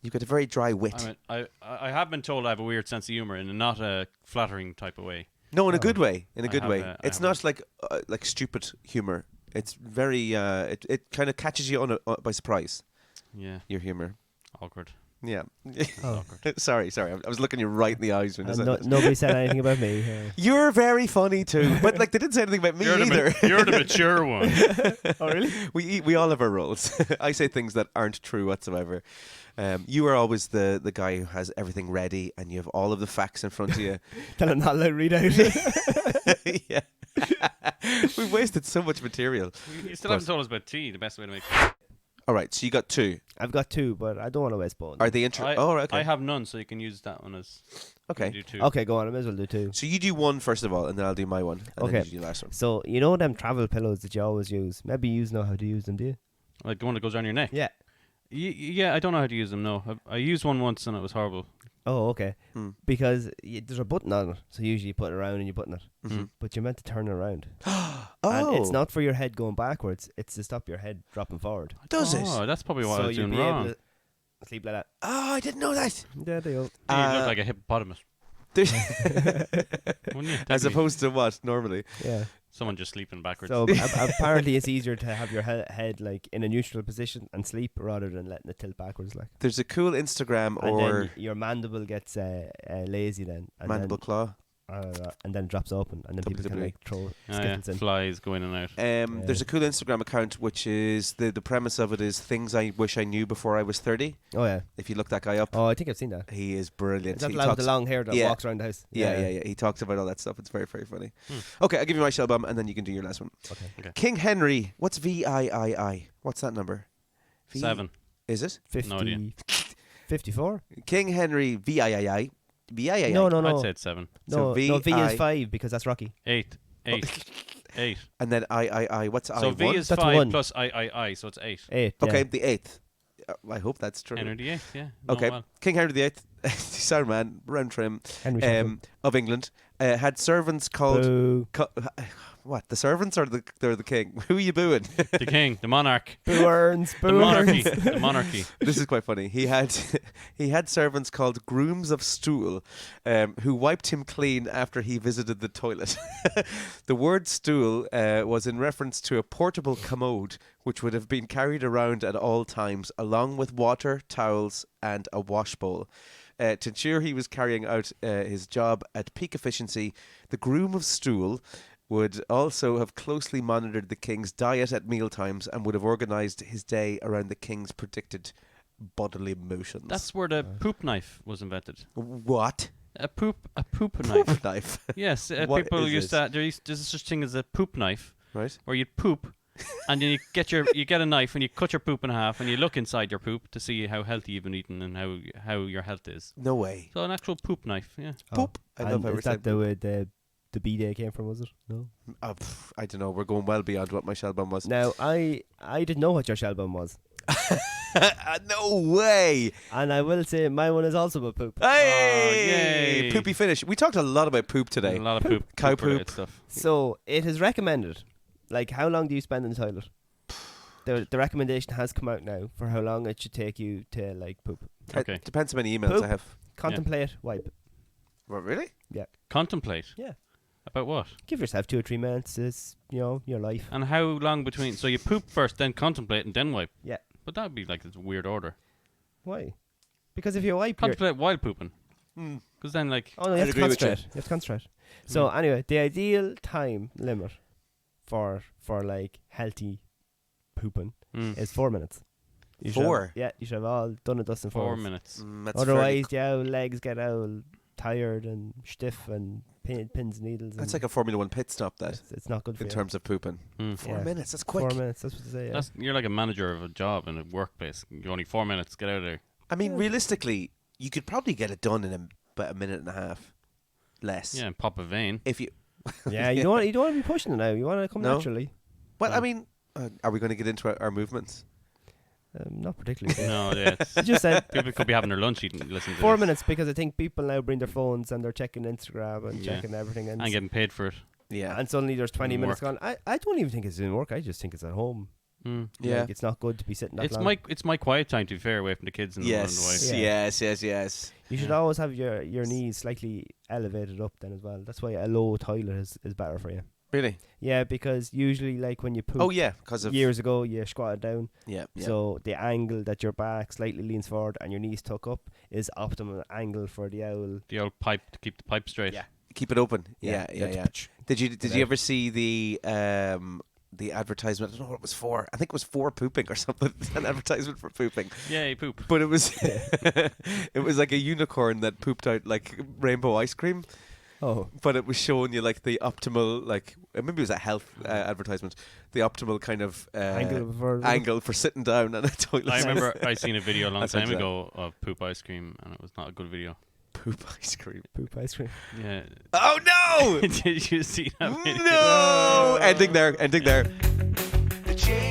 You've got a very dry wit. I mean, I have been told I have a weird sense of humor in not a flattering type of way. No, in a Oh. good way. In a I good have way. a- I It's have not like stupid humor. It's very. It kind of catches you by surprise. Yeah, Your humor. awkward. Yeah. Oh. sorry. I was looking you right in the eyes when you And said that. nobody said anything about me. You're very funny too, but like they didn't say anything about me either. You're the mature one. Oh, really? We all have our roles. I say things that aren't true whatsoever. You are always the guy who has everything ready and you have all of the facts in front of you. That I'm not allowed to read out. Yeah. We've wasted so much material. You still haven't told us about tea. The best way to make. All right, so you got 2. I've got 2, but I don't want to waste both. Are they Oh, right, okay. I have none, so you can use that one as. Okay. You do 2. Okay, go on. I may as well do 2. So you do 1 first of all, and then I'll do my one, and then Okay. you do the last one. So, you know them travel pillows that you always use? Maybe you know how to use them, do you? Like the one that goes around your neck. Yeah. Yeah, I don't know how to use them. No, I used one once and it was horrible. Oh, okay. Hmm. Because there's a button on it, so usually you put it around and you button it. Mhm. But you're meant to turn it around. Oh, And it's not for your head going backwards. It's to stop your head dropping forward. Does it? Oh, that's probably what so I was you'll doing be wrong. able to sleep like that. Oh, I didn't know that. Yeah, they go. You look like a hippopotamus, There's- wouldn't you? As That'd be opposed to what normally. Yeah. someone just sleeping backwards. So apparently it's easier to have your head like in a neutral position and sleep rather than letting it tilt backwards like. There's a cool Instagram And or then your mandible gets lazy then. And mandible claw. and then it drops open and then people can WWE. like throw yeah, skittles in. flies go in and out. Yeah. There's a cool Instagram account which is the premise of it is things I wish I knew before I was 30. Oh yeah. If you look that guy up, Oh, I think I've seen that. he is brilliant. Is that He the lad with talks- the long hair that Yeah. walks around the house? yeah. He talks about all that stuff. It's very, very funny. Hmm. Okay, I'll give you my shell bomb and then you can do your last one. Okay. King Henry. What's VIII? What's that number? 7. Is it? 50, No idea. 54? King Henry VIII. VIII. No, no, I'd no. say it's 7. No, So no, V is VI 5 because that's Rocky. 8. 8. And then I. What's I? So V one? is That's 5 one. plus I, so it's 8. 8. Okay, Yeah. the 8th. I hope that's true. Henry VIII, yeah. No, Okay. well. King Henry VIII, sorry man, round trim, Henry Shuffle. of England, had servants called Boo. what? The servants or they're the king? Who are you booing? The king, the monarch, Boo earns. the Boo monarchy, earns. the monarchy. This is quite funny. He had servants called grooms of stool, who wiped him clean after he visited the toilet. The word stool was in reference to a portable commode which would have been carried around at all times, along with water, towels, and a wash bowl. To ensure he was carrying out his job at peak efficiency, the groom of stool would also have closely monitored the king's diet at mealtimes and would have organised his day around the king's predicted bodily motions. That's where the poop knife was invented. What? A poop knife. Poop knife. Yes, What people is used it? that. There's such thing as a poop knife, Right? where you poop, and then you get a knife and you cut your poop in half, and you look inside your poop to see how healthy you've been eating and how your health is. No way. So an actual poop knife, yeah. Poop. I love And how we're is that saying the B-Day came from, was it? No. I don't know. We're going well beyond what my shell bomb was. Now, I didn't know what your shell bum was. No way. And I will say my one is also about poop. Hey! yay. Poopy finish. We talked a lot about poop today. A lot of poop, Cow poop-related poop. stuff. So, it is recommended. Like, how long do you spend in the toilet? The recommendation has come out now for how long it should take you to, like, poop. Okay. It depends how many emails Poop. I have. Contemplate, wipe. What, really? Contemplate. Yeah. About what? Give yourself 2 or 3 minutes. It's, your life. And how long between? So you poop first, then contemplate, and then wipe. Yeah. But that would be like this weird order. Why? Because if you wipe, you're... Contemplate while pooping. Hmm. Because then, like, Oh, no, you I'd have to agree with you. concentrate. You have to concentrate. So, anyway, the ideal time limit for like, healthy pooping is 4 minutes. You should have- 4? yeah, you should have all done and dusted in 4 4 minutes. minutes. That's Otherwise, fairly- the legs get all tired and stiff and pins and needles. that's and like a Formula 1 pit stop, that, it's not good for in you. terms of pooping. Mm. 4 Yeah. minutes, that's quick. 4 minutes, that's what they say. Yeah. You're like a manager of a job in a workplace. You're only 4 minutes. Get out of there. I mean, Yeah. realistically, you could probably get it done in about a minute and a half. Less. Yeah, and pop a vein. If you... Yeah, you don't want to be pushing it now. You want to come No. naturally. Well, I No. mean, are we going to get into our movements? Not particularly. No, yeah. You just said People could be having their lunch eating, listening to 4 this. minutes because I think people now bring their phones and they're checking Instagram and Yeah. checking everything. And, And getting paid for it. Yeah. and suddenly there's 20 In minutes work. gone. I don't even think it's in work. I just think it's at home. Mm. Yeah. Like, it's not good to be sitting that It's long. my quiet time, to be fair, away from the kids and the Yes, wife. Yeah. yes. You should always have your knees slightly elevated up then as well. That's why a low toilet is better for you. Really? Yeah, because usually like when you poop Oh, yeah, because of... years ago you squatted down. Yeah, yeah. So the angle that your back slightly leans forward and your knees tuck up is optimal angle for the owl. The old pipe to keep the pipe straight. Yeah. Keep it open. Yeah. That's- Did you Get you out. ever see the advertisement? I don't know what it was for. I think it was for pooping or something. An advertisement for pooping. Yay, poop. But it was it was like a unicorn that pooped out like rainbow ice cream. Oh. But it was showing you like the optimal, like maybe it was a health advertisement, the optimal kind of angle for sitting down on a toilet. I remember I seen a video a long That's time like that. ago of poop ice cream, and it was not a good video. Poop ice cream. Poop ice cream. Yeah. Oh no! Did you see that video? No! Ending there. The change